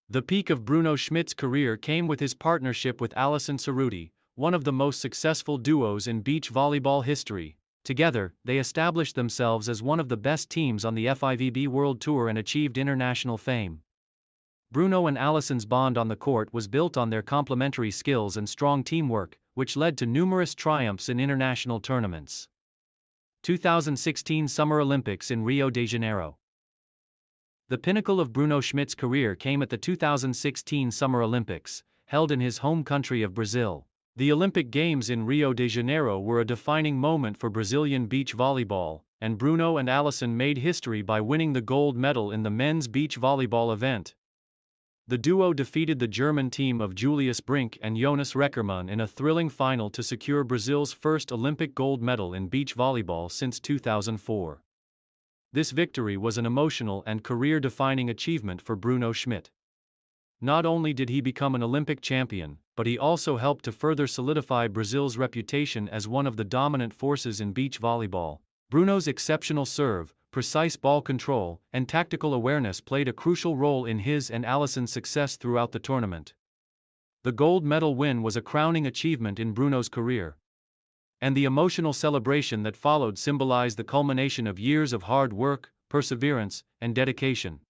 The peak of Bruno Schmidt's career came with his partnership with Alison Cerruti, one of the most successful duos in beach volleyball history. Together, they established themselves as one of the best teams on the FIVB World Tour and achieved international fame. Bruno and Alison's bond on the court was built on their complementary skills and strong teamwork, which led to numerous triumphs in international tournaments. 2016 Summer Olympics in Rio de Janeiro. The pinnacle of Bruno Schmidt's career came at the 2016 Summer Olympics, held in his home country of Brazil. The Olympic Games in Rio de Janeiro were a defining moment for Brazilian beach volleyball, and Bruno and Alison made history by winning the gold medal in the men's beach volleyball event. The duo defeated the German team of Julius Brink and Jonas Reckermann in a thrilling final to secure Brazil's first Olympic gold medal in beach volleyball since 2004. This victory was an emotional and career-defining achievement for Bruno Schmidt. Not only did he become an Olympic champion, but he also helped to further solidify Brazil's reputation as one of the dominant forces in beach volleyball. Bruno's exceptional serve, precise ball control, and tactical awareness played a crucial role in his and Alison's success throughout the tournament. The gold medal win was a crowning achievement in Bruno's career, and the emotional celebration that followed symbolized the culmination of years of hard work, perseverance, and dedication.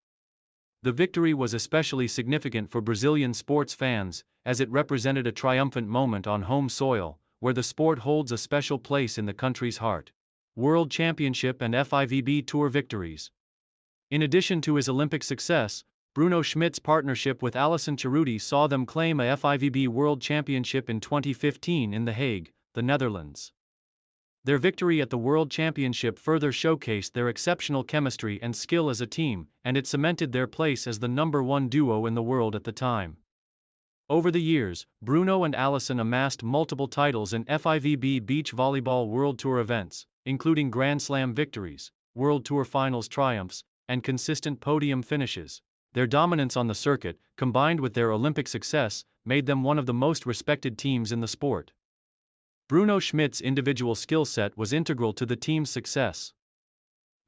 The victory was especially significant for Brazilian sports fans, as it represented a triumphant moment on home soil, where the sport holds a special place in the country's heart. World Championship and FIVB Tour victories. In addition to his Olympic success, Bruno Schmidt's partnership with Alison Cerruti saw them claim a FIVB World Championship in 2015 in The Hague, the Netherlands. Their victory at the World Championship further showcased their exceptional chemistry and skill as a team, and it cemented their place as the #1 duo in the world at the time. Over the years, Bruno and Alison amassed multiple titles in FIVB Beach Volleyball World Tour events, including Grand Slam victories, World Tour Finals triumphs, and consistent podium finishes. Their dominance on the circuit, combined with their Olympic success, made them one of the most respected teams in the sport. Bruno Schmidt's individual skill set was integral to the team's success.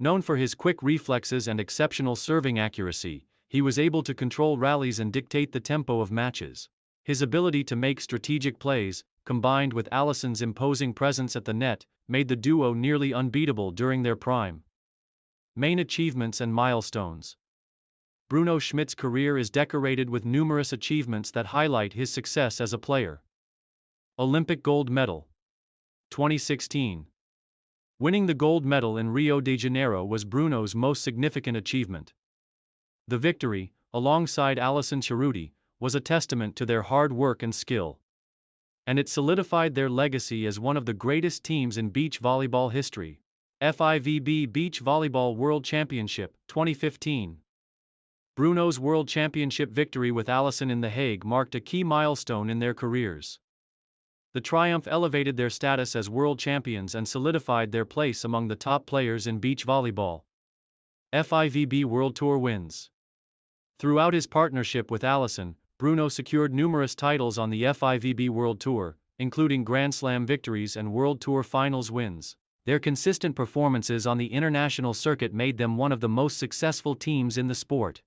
Known for his quick reflexes and exceptional serving accuracy, he was able to control rallies and dictate the tempo of matches. His ability to make strategic plays, combined with Alison's imposing presence at the net, made the duo nearly unbeatable during their prime. Main achievements and milestones. Bruno Schmidt's career is decorated with numerous achievements that highlight his success as a player. Olympic gold medal. 2016. Winning the gold medal in Rio de Janeiro was Bruno's most significant achievement. The victory, alongside Alison Cerruti, was a testament to their hard work and skill. And it solidified their legacy as one of the greatest teams in beach volleyball history. FIVB Beach Volleyball World Championship, 2015. Bruno's World Championship victory with Alison in The Hague marked a key milestone in their careers. The triumph elevated their status as world champions and solidified their place among the top players in beach volleyball. FIVB World Tour wins. Throughout his partnership with Alison, Bruno secured numerous titles on the FIVB World Tour, including Grand Slam victories and World Tour Finals wins. Their consistent performances on the international circuit made them one of the most successful teams in the sport.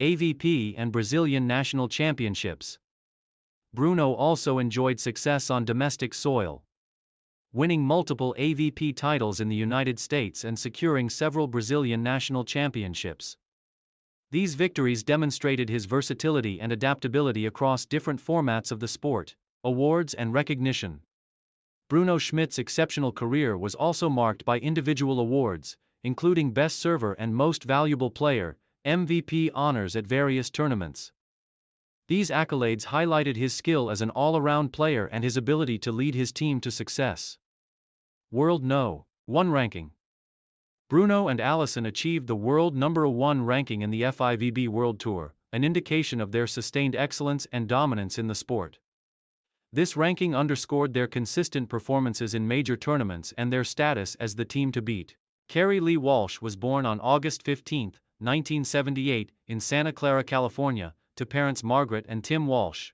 AVP and Brazilian National Championships. Bruno also enjoyed success on domestic soil, winning multiple AVP titles in the United States and securing several Brazilian national championships. These victories demonstrated his versatility and adaptability across different formats of the sport. Awards and recognition. Bruno Schmidt's exceptional career was also marked by individual awards, including Best Server and Most Valuable Player, MVP honors at various tournaments. These accolades highlighted his skill as an all-around player and his ability to lead his team to success. World No. 1 ranking. Bruno and Alison achieved the world #1 ranking in the FIVB World Tour, an indication of their sustained excellence and dominance in the sport. This ranking underscored their consistent performances in major tournaments and their status as the team to beat. Carrie Lee Walsh was born on August 15, 1978, in Santa Clara, California, to parents Margaret and Tim Walsh.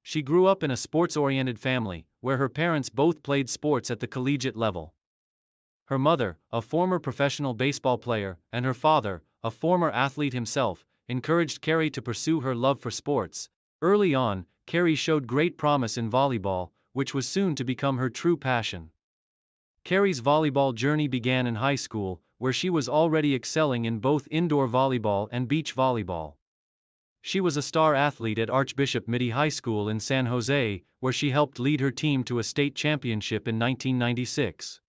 She grew up in a sports-oriented family, where her parents both played sports at the collegiate level. Her mother, a former professional baseball player, and her father, a former athlete himself, encouraged Carrie to pursue her love for sports. Early on, Carrie showed great promise in volleyball, which was soon to become her true passion. Carrie's volleyball journey began in high school, where she was already excelling in both indoor volleyball and beach volleyball. She was a star athlete at Archbishop Mitty High School in San Jose, where she helped lead her team to a state championship in 1996.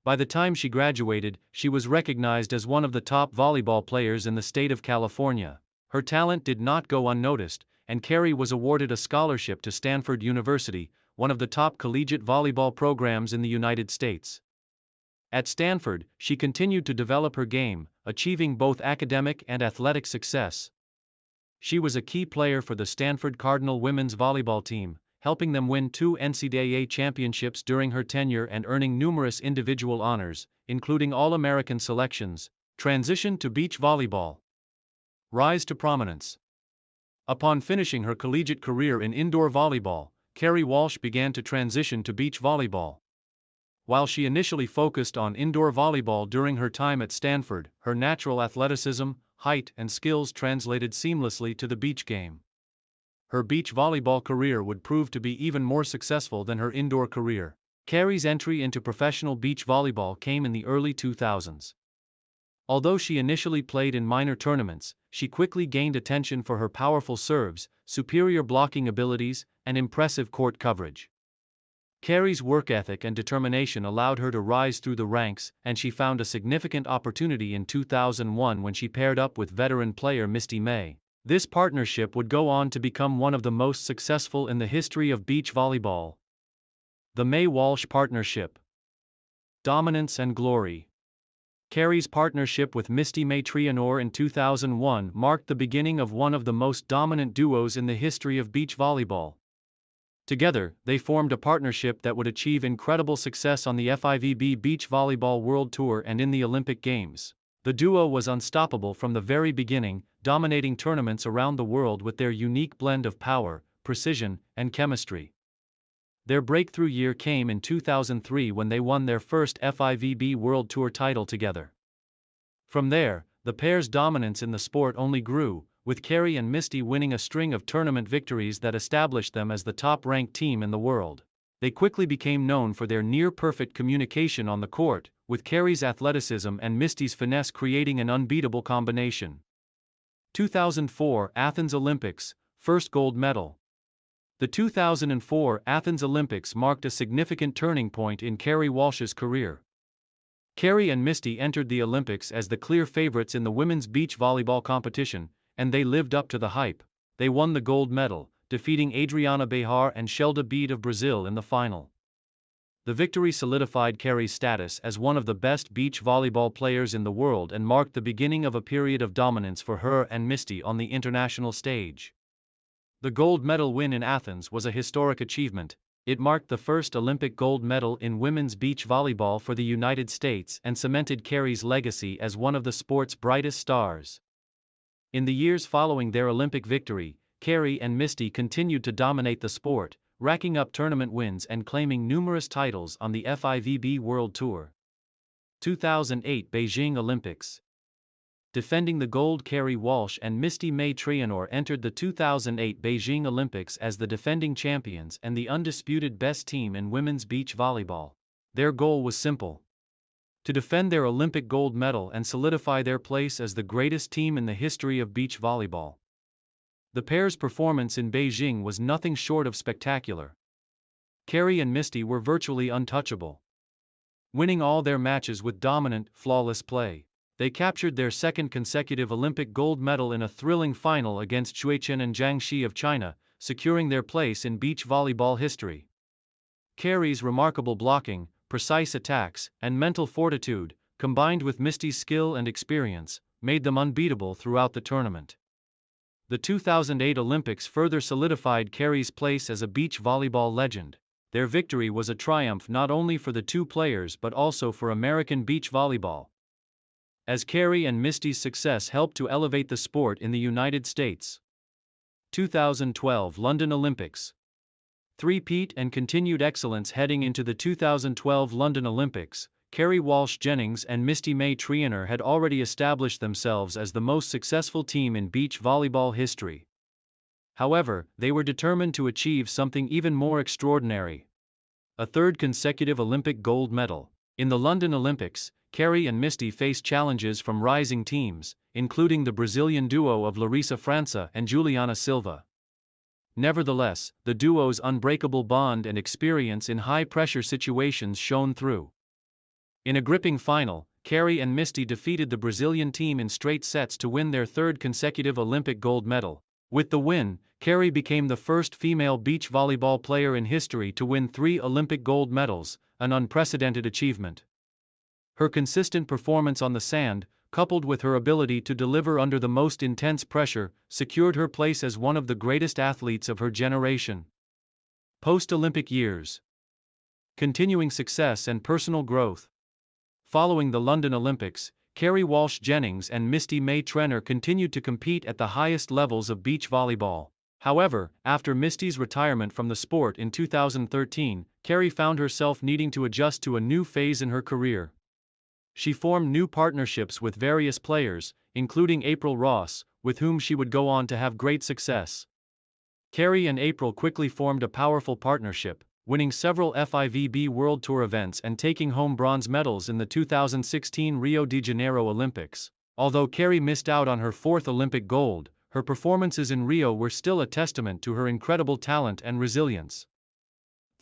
By the time she graduated, she was recognized as one of the top volleyball players in the state of California. Her talent did not go unnoticed, and Carrie was awarded a scholarship to Stanford University, one of the top collegiate volleyball programs in the United States. At Stanford, she continued to develop her game, achieving both academic and athletic success. She was a key player for the Stanford Cardinal women's volleyball team, helping them win 2 NCAA championships during her tenure and earning numerous individual honors, including All-American selections. Transition to beach volleyball. Rise to prominence. Upon finishing her collegiate career in indoor volleyball, Carrie Walsh began to transition to beach volleyball. While she initially focused on indoor volleyball during her time at Stanford, her natural athleticism, height, and skills translated seamlessly to the beach game. Her beach volleyball career would prove to be even more successful than her indoor career. Carrie's entry into professional beach volleyball came in the early 2000s. Although she initially played in minor tournaments, she quickly gained attention for her powerful serves, superior blocking abilities, and impressive court coverage. Carey's work ethic and determination allowed her to rise through the ranks, and she found a significant opportunity in 2001 when she paired up with veteran player Misty May. This partnership would go on to become one of the most successful in the history of beach volleyball. The May-Walsh Partnership. Dominance and Glory. Carey's partnership with Misty May Treanor in 2001 marked the beginning of one of the most dominant duos in the history of beach volleyball. Together, they formed a partnership that would achieve incredible success on the FIVB Beach Volleyball World Tour and in the Olympic Games. The duo was unstoppable from the very beginning, dominating tournaments around the world with their unique blend of power, precision, and chemistry. Their breakthrough year came in 2003 when they won their first FIVB World Tour title together. From there, the pair's dominance in the sport only grew, with Carey and Misty winning a string of tournament victories that established them as the top-ranked team in the world. They quickly became known for their near-perfect communication on the court, with Carey's athleticism and Misty's finesse creating an unbeatable combination. 2004 Athens Olympics, first gold medal. The 2004 Athens Olympics marked a significant turning point in Carey Walsh's career. Carey and Misty entered the Olympics as the clear favorites in the women's beach volleyball competition, and they lived up to the hype. They won the gold medal, defeating Adriana Behar and Shelda Bede of Brazil in the final. The victory solidified Carey's status as one of the best beach volleyball players in the world and marked the beginning of a period of dominance for her and Misty on the international stage. The gold medal win in Athens was a historic achievement. It marked the first Olympic gold medal in women's beach volleyball for the United States and cemented Carey's legacy as one of the sport's brightest stars. In the years following their Olympic victory, Carey and Misty continued to dominate the sport, racking up tournament wins and claiming numerous titles on the FIVB World Tour. 2008 Beijing Olympics. Defending the gold, Carey Walsh and Misty May Treanor entered the 2008 Beijing Olympics as the defending champions and the undisputed best team in women's beach volleyball. Their goal was simple: to defend their Olympic gold medal and solidify their place as the greatest team in the history of beach volleyball. The pair's performance in Beijing was nothing short of spectacular. Carey and Misty were virtually untouchable, winning all their matches with dominant, flawless play. They captured their second consecutive Olympic gold medal in a thrilling final against Shuichen and Zhang Shi of China, securing their place in beach volleyball history. Carey's remarkable blocking, precise attacks, and mental fortitude, combined with Misty's skill and experience, made them unbeatable throughout the tournament. The 2008 Olympics further solidified Carey's place as a beach volleyball legend. Their victory was a triumph not only for the two players but also for American beach volleyball, as Carey and Misty's success helped to elevate the sport in the United States. 2012 London Olympics. Three-peat and continued excellence heading into the 2012 London Olympics. Carey Walsh Jennings and Misty May Treanor had already established themselves as the most successful team in beach volleyball history. However, they were determined to achieve something even more extraordinary: a third consecutive Olympic gold medal. In the London Olympics, Carey and Misty faced challenges from rising teams, including the Brazilian duo of Larissa França and Juliana Silva. Nevertheless, the duo's unbreakable bond and experience in high-pressure situations shone through. In a gripping final, Carey and Misty defeated the Brazilian team in straight sets to win their third consecutive Olympic gold medal. With the win, Carey became the first female beach volleyball player in history to win 3 Olympic gold medals, an unprecedented achievement. Her consistent performance on the sand, coupled with her ability to deliver under the most intense pressure, secured her place as one of the greatest athletes of her generation. Post-Olympic years. Continuing success and personal growth. Following the London Olympics, Carey Walsh Jennings and Misty May Treanor continued to compete at the highest levels of beach volleyball. However, after Misty's retirement from the sport in 2013, Carey found herself needing to adjust to a new phase in her career. She formed new partnerships with various players, including April Ross, with whom she would go on to have great success. Carey and April quickly formed a powerful partnership, winning several FIVB World Tour events and taking home bronze medals in the 2016 Rio de Janeiro Olympics. Although Carey missed out on her 4th Olympic gold, her performances in Rio were still a testament to her incredible talent and resilience.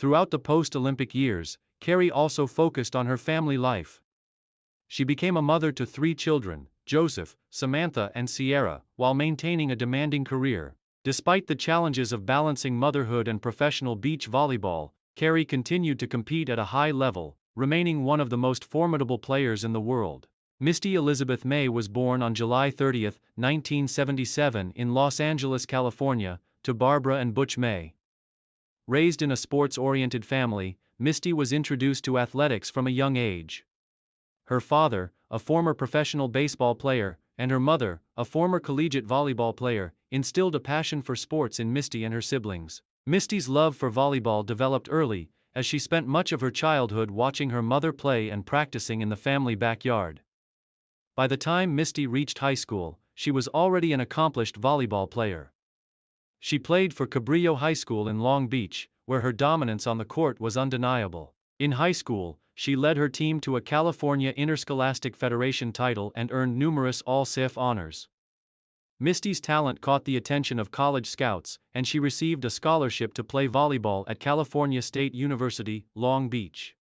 Throughout the post-Olympic years, Carey also focused on her family life. She became a mother to 3 children, Joseph, Samantha and Sierra, while maintaining a demanding career. Despite the challenges of balancing motherhood and professional beach volleyball, Carey continued to compete at a high level, remaining one of the most formidable players in the world. Misty Elizabeth May was born on July 30, 1977 in Los Angeles, California, to Barbara and Butch May. Raised in a sports-oriented family, Misty was introduced to athletics from a young age. Her father, a former professional baseball player, and her mother, a former collegiate volleyball player, instilled a passion for sports in Misty and her siblings. Misty's love for volleyball developed early, as she spent much of her childhood watching her mother play and practicing in the family backyard. By the time Misty reached high school, she was already an accomplished volleyball player. She played for Cabrillo High School in Long Beach, where her dominance on the court was undeniable. In high school, she led her team to a California Interscholastic Federation title and earned numerous All-CIF honors. Misty's talent caught the attention of college scouts, and she received a scholarship to play volleyball at California State University, Long Beach.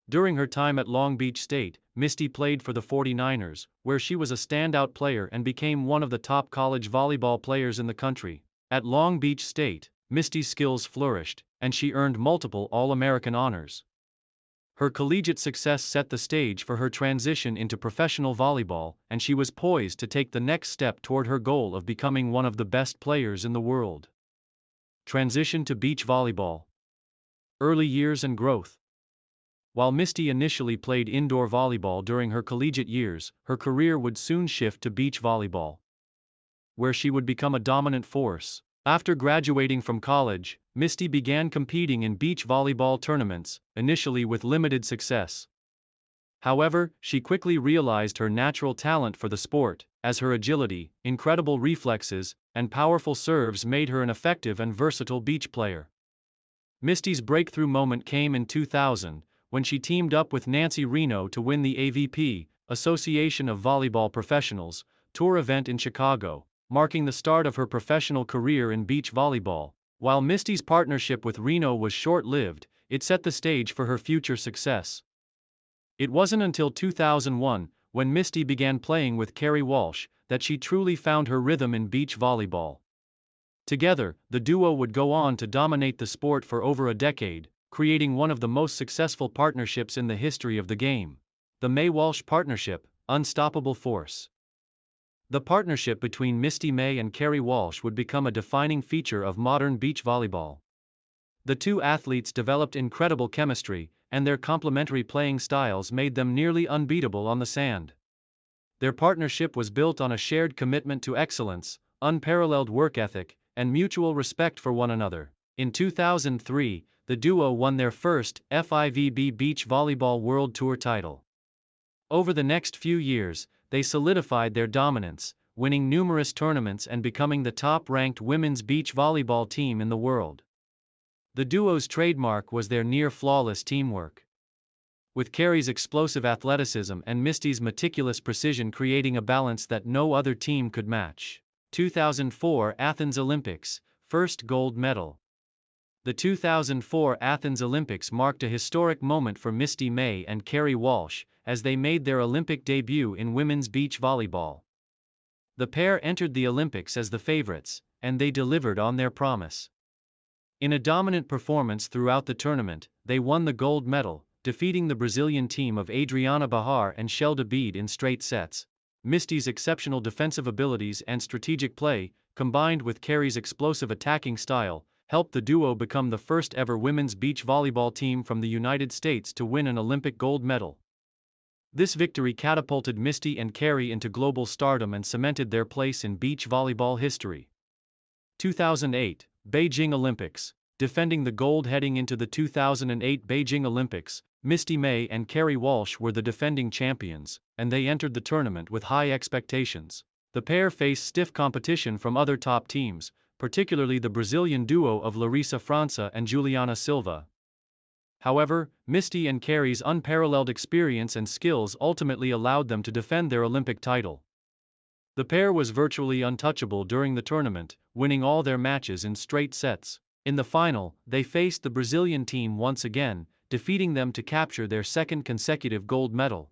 During her time at Long Beach State, Misty played for the 49ers, where she was a standout player and became one of the top college volleyball players in the country. At Long Beach State, Misty's skills flourished, and she earned multiple All-American honors. Her collegiate success set the stage for her transition into professional volleyball, and she was poised to take the next step toward her goal of becoming one of the best players in the world. Transition to beach volleyball. Early years and growth. While Misty initially played indoor volleyball during her collegiate years, her career would soon shift to beach volleyball, where she would become a dominant force. After graduating from college, Misty began competing in beach volleyball tournaments, initially with limited success. However, she quickly realized her natural talent for the sport, as her agility, incredible reflexes, and powerful serves made her an effective and versatile beach player. Misty's breakthrough moment came in 2000, when she teamed up with Nancy Reno to win the AVP, Association of Volleyball Professionals, tour event in Chicago, marking the start of her professional career in beach volleyball. While Misty's partnership with Reno was short-lived, it set the stage for her future success. It wasn't until 2001, when Misty began playing with Kerri Walsh, that she truly found her rhythm in beach volleyball. Together, the duo would go on to dominate the sport for over a decade, creating one of the most successful partnerships in the history of the game. The May-Walsh Partnership, Unstoppable Force. The partnership between Misty May and Kerri Walsh would become a defining feature of modern beach volleyball. The two athletes developed incredible chemistry, and their complementary playing styles made them nearly unbeatable on the sand. Their partnership was built on a shared commitment to excellence, unparalleled work ethic, and mutual respect for one another. In 2003, the duo won their first FIVB Beach Volleyball World Tour title. Over the next few years, they solidified their dominance, winning numerous tournaments and becoming the top-ranked women's beach volleyball team in the world. The duo's trademark was their near-flawless teamwork, with Kerri's explosive athleticism and Misty's meticulous precision creating a balance that no other team could match. 2004 Athens Olympics, first gold medal. The 2004 Athens Olympics marked a historic moment for Misty May and Kerri Walsh, as they made their Olympic debut in women's beach volleyball. The pair entered the Olympics as the favorites, and they delivered on their promise. In a dominant performance throughout the tournament, they won the gold medal, defeating the Brazilian team of Adriana Bahar and Shel Dabeed in straight sets. Misty's exceptional defensive abilities and strategic play, combined with Kerri's explosive attacking style, helped the duo become the first ever women's beach volleyball team from the United States to win an Olympic gold medal. This victory catapulted Misty and Kerri into global stardom and cemented their place in beach volleyball history. 2008 Beijing Olympics. Defending the gold heading into the 2008 Beijing Olympics, Misty May and Kerri Walsh were the defending champions, and they entered the tournament with high expectations. The pair faced stiff competition from other top teams, particularly the Brazilian duo of Larissa França and Juliana Silva. However, Misty and Kerri's unparalleled experience and skills ultimately allowed them to defend their Olympic title. The pair was virtually untouchable during the tournament, winning all their matches in straight sets. In the final, they faced the Brazilian team once again, defeating them to capture their second consecutive gold medal.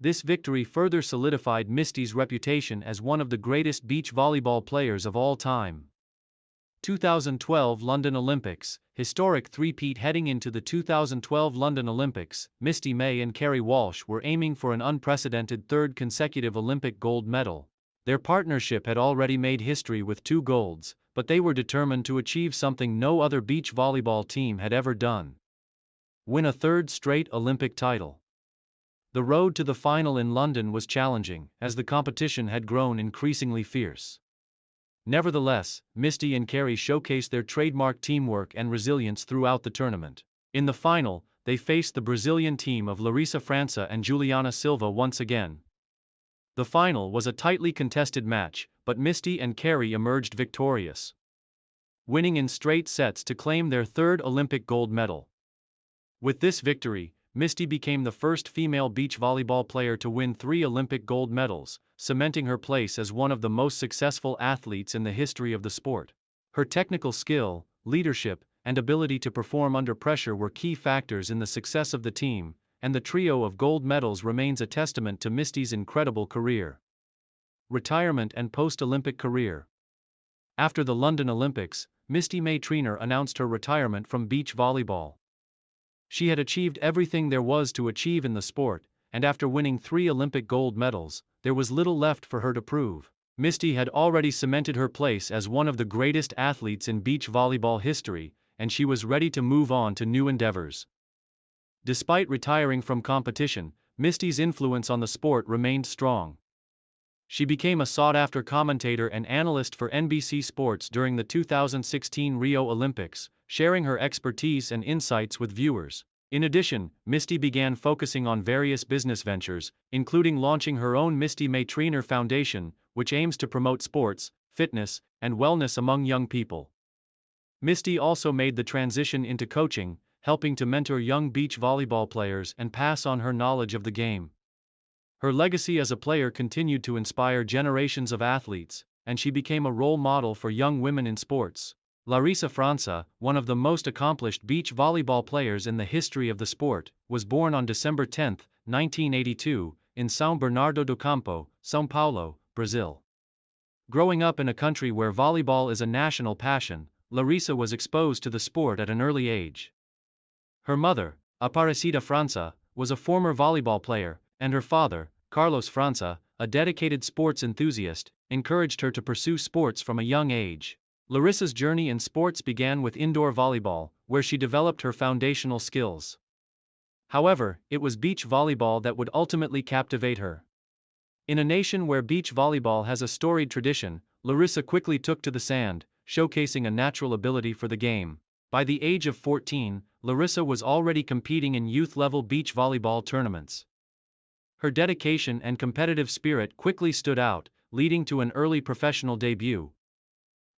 This victory further solidified Misty's reputation as one of the greatest beach volleyball players of all time. 2012 London Olympics, historic three-peat. Heading into the 2012 London Olympics, Misty May and Kerri Walsh were aiming for an unprecedented third consecutive Olympic gold medal. Their partnership had already made history with 2 golds, but they were determined to achieve something no other beach volleyball team had ever done: win a third straight Olympic title. The road to the final in London was challenging, as the competition had grown increasingly fierce. Nevertheless, Misty and Kerri showcased their trademark teamwork and resilience throughout the tournament. In the final, they faced the Brazilian team of Larissa França and Juliana Silva once again. The final was a tightly contested match, but Misty and Kerri emerged victorious, winning in straight sets to claim their third Olympic gold medal. With this victory, Misty became the first female beach volleyball player to win 3 Olympic gold medals, cementing her place as one of the most successful athletes in the history of the sport. Her technical skill, leadership, and ability to perform under pressure were key factors in the success of the team, and the trio of gold medals remains a testament to Misty's incredible career. Retirement and post-Olympic career. After the London Olympics, Misty May Treanor announced her retirement from beach volleyball. She had achieved everything there was to achieve in the sport, and after winning 3 Olympic gold medals, there was little left for her to prove. Misty had already cemented her place as one of the greatest athletes in beach volleyball history, and she was ready to move on to new endeavors. Despite retiring from competition, Misty's influence on the sport remained strong. She became a sought-after commentator and analyst for NBC Sports during the 2016 Rio Olympics, sharing her expertise and insights with viewers. In addition, Misty began focusing on various business ventures, including launching her own Misty May Treanor Foundation, which aims to promote sports, fitness, and wellness among young people. Misty also made the transition into coaching, helping to mentor young beach volleyball players and pass on her knowledge of the game. Her legacy as a player continued to inspire generations of athletes, and she became a role model for young women in sports. Larissa França, one of the most accomplished beach volleyball players in the history of the sport, was born on December 10, 1982, in São Bernardo do Campo, São Paulo, Brazil. Growing up in a country where volleyball is a national passion, Larissa was exposed to the sport at an early age. Her mother, Aparecida França, was a former volleyball player, and her father, Carlos França, a dedicated sports enthusiast, encouraged her to pursue sports from a young age. Larissa's journey in sports began with indoor volleyball, where she developed her foundational skills. However, it was beach volleyball that would ultimately captivate her. In a nation where beach volleyball has a storied tradition, Larissa quickly took to the sand, showcasing a natural ability for the game. By the age of 14, Larissa was already competing in youth-level beach volleyball tournaments. Her dedication and competitive spirit quickly stood out, leading to an early professional debut.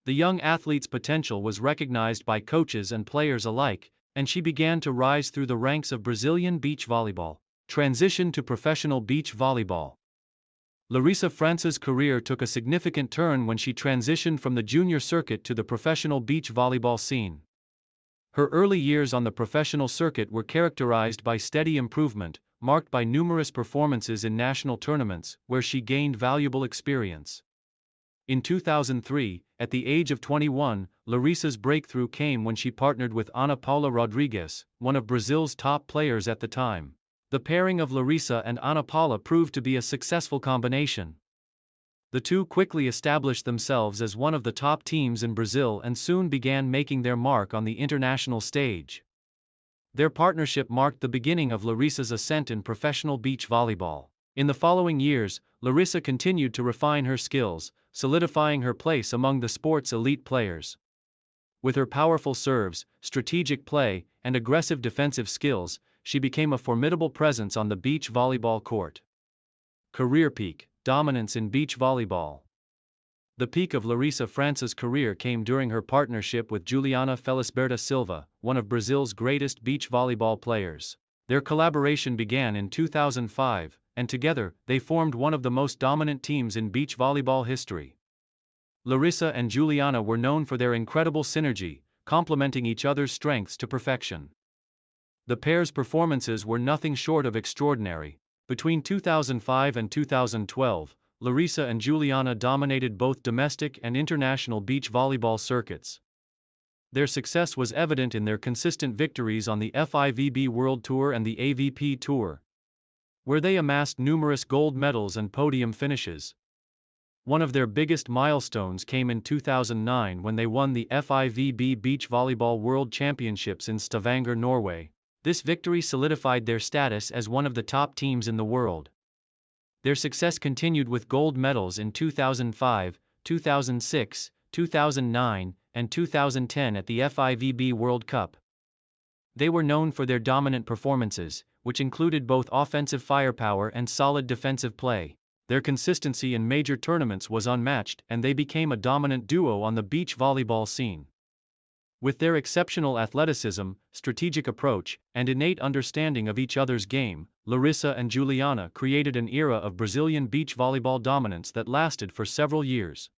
The young athlete's potential was recognized by coaches and players alike, and she began to rise through the ranks of Brazilian beach volleyball. Transition to professional beach volleyball. Larissa França's career took a significant turn when she transitioned from the junior circuit to the professional beach volleyball scene. Her early years on the professional circuit were characterized by steady improvement, marked by numerous performances in national tournaments, where she gained valuable experience. In 2003, at the age of 21, Larissa's breakthrough came when she partnered with Ana Paula Rodrigues, one of Brazil's top players at the time. The pairing of Larissa and Ana Paula proved to be a successful combination. The two quickly established themselves as one of the top teams in Brazil and soon began making their mark on the international stage. Their partnership marked the beginning of Larissa's ascent in professional beach volleyball. In the following years, Larissa continued to refine her skills, solidifying her place among the sport's elite players. With her powerful serves, strategic play, and aggressive defensive skills, she became a formidable presence on the beach volleyball court. Career peak: dominance in beach volleyball. The peak of Larissa França's career came during her partnership with Juliana Felisberta Silva, one of Brazil's greatest beach volleyball players. Their collaboration began in 2005, and together, they formed one of the most dominant teams in beach volleyball history. Larissa and Juliana were known for their incredible synergy, complementing each other's strengths to perfection. The pair's performances were nothing short of extraordinary. Between 2005 and 2012, Larisa and Juliana dominated both domestic and international beach volleyball circuits. Their success was evident in their consistent victories on the FIVB World Tour and the AVP Tour, where they amassed numerous gold medals and podium finishes. One of their biggest milestones came in 2009 when they won the FIVB Beach Volleyball World Championships in Stavanger, Norway. This victory solidified their status as one of the top teams in the world. Their success continued with gold medals in 2005, 2006, 2009, and 2010 at the FIVB World Cup. They were known for their dominant performances, which included both offensive firepower and solid defensive play. Their consistency in major tournaments was unmatched, and they became a dominant duo on the beach volleyball scene. With their exceptional athleticism, strategic approach, and innate understanding of each other's game, Larisa and Juliana created an era of Brazilian beach volleyball dominance that lasted for several years.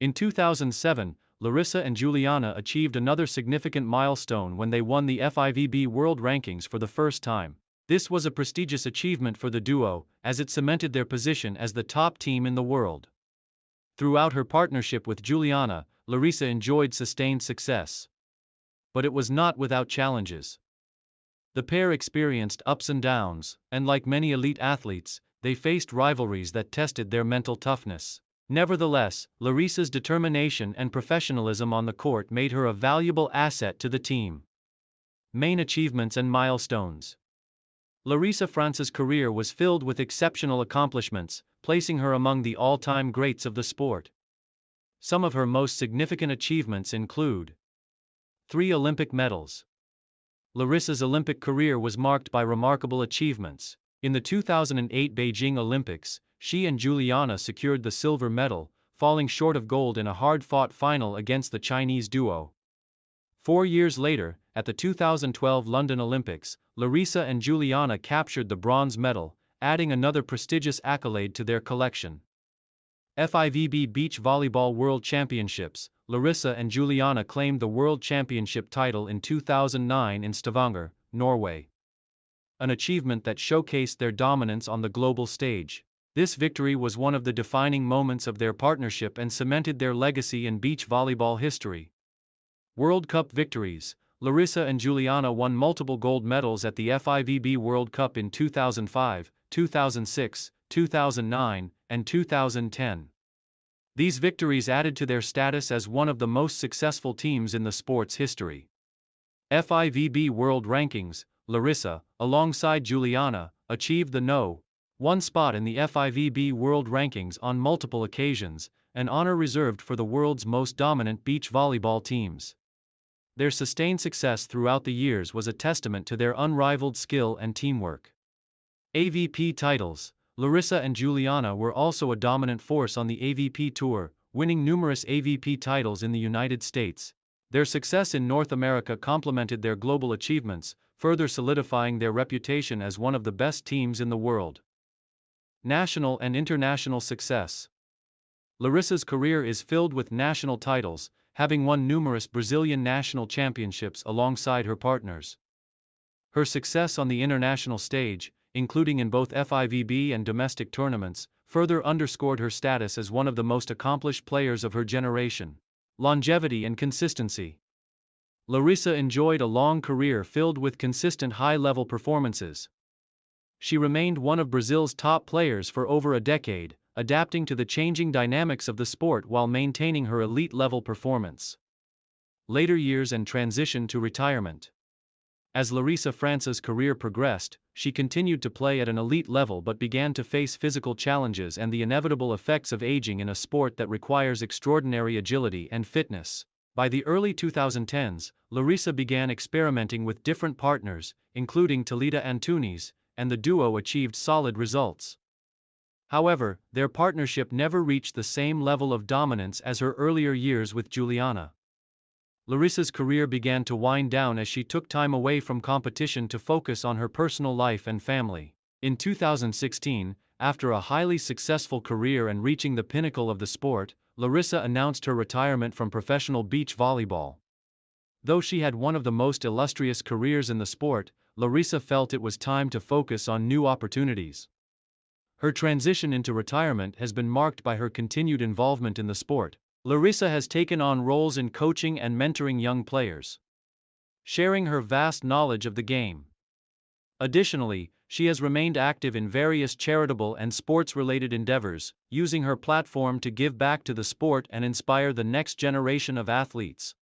In 2007, Larisa and Juliana achieved another significant milestone when they won the FIVB World Rankings for the first time. This was a prestigious achievement for the duo, as it cemented their position as the top team in the world. Throughout her partnership with Juliana, Larisa enjoyed sustained success. But it was not without challenges. The pair experienced ups and downs, and like many elite athletes, they faced rivalries that tested their mental toughness. Nevertheless, Larisa's determination and professionalism on the court made her a valuable asset to the team. Main achievements and milestones. Larisa France's career was filled with exceptional accomplishments, placing her among the all-time greats of the sport. Some of her most significant achievements include 3 Olympic medals. Larisa's Olympic career was marked by remarkable achievements. In the 2008 Beijing Olympics, she and Juliana secured the silver medal, falling short of gold in a hard-fought final against the Chinese duo. 4 years later, at the 2012 London Olympics, Larisa and Juliana captured the bronze medal, adding another prestigious accolade to their collection. FIVB Beach Volleyball World Championships. Larisa and Juliana claimed the World Championship title in 2009 in Stavanger, Norway. An achievement that showcased their dominance on the global stage. This victory was one of the defining moments of their partnership and cemented their legacy in beach volleyball history. World Cup victories. Larisa and Juliana won multiple gold medals at the FIVB World Cup in 2005, 2006, 2009, and 2010. These victories added to their status as one of the most successful teams in the sport's history. FIVB World Rankings. Larisa, alongside Juliana, achieved the No. 1 spot in the FIVB World Rankings on multiple occasions, an honor reserved for the world's most dominant beach volleyball teams. Their sustained success throughout the years was a testament to their unrivaled skill and teamwork. AVP titles. Larisa and Juliana were also a dominant force on the AVP Tour, winning numerous AVP titles in the United States. Their success in North America complemented their global achievements, further solidifying their reputation as one of the best teams in the world. National and international success. Larisa's career is filled with national titles, having won numerous Brazilian national championships alongside her partners. Her success on the international stage, including in both FIVB and domestic tournaments, further underscored her status as one of the most accomplished players of her generation. Longevity and consistency. Larisa enjoyed a long career filled with consistent high-level performances. She remained one of Brazil's top players for over a decade, adapting to the changing dynamics of the sport while maintaining her elite-level performance. Later years and transition to retirement. As Larisa France's career progressed, she continued to play at an elite level but began to face physical challenges and the inevitable effects of aging in a sport that requires extraordinary agility and fitness. By the early 2010s, Larisa began experimenting with different partners, including Thalita Antunes, and the duo achieved solid results. However, their partnership never reached the same level of dominance as her earlier years with Juliana. Larisa's career began to wind down as she took time away from competition to focus on her personal life and family. In 2016, after a highly successful career and reaching the pinnacle of the sport, Larisa announced her retirement from professional beach volleyball. Though she had one of the most illustrious careers in the sport, Larissa felt it was time to focus on new opportunities. Her transition into retirement has been marked by her continued involvement in the sport. Larissa has taken on roles in coaching and mentoring young players, sharing her vast knowledge of the game. Additionally, she has remained active in various charitable and sports-related endeavors, using her platform to give back to the sport and inspire the next generation of athletes.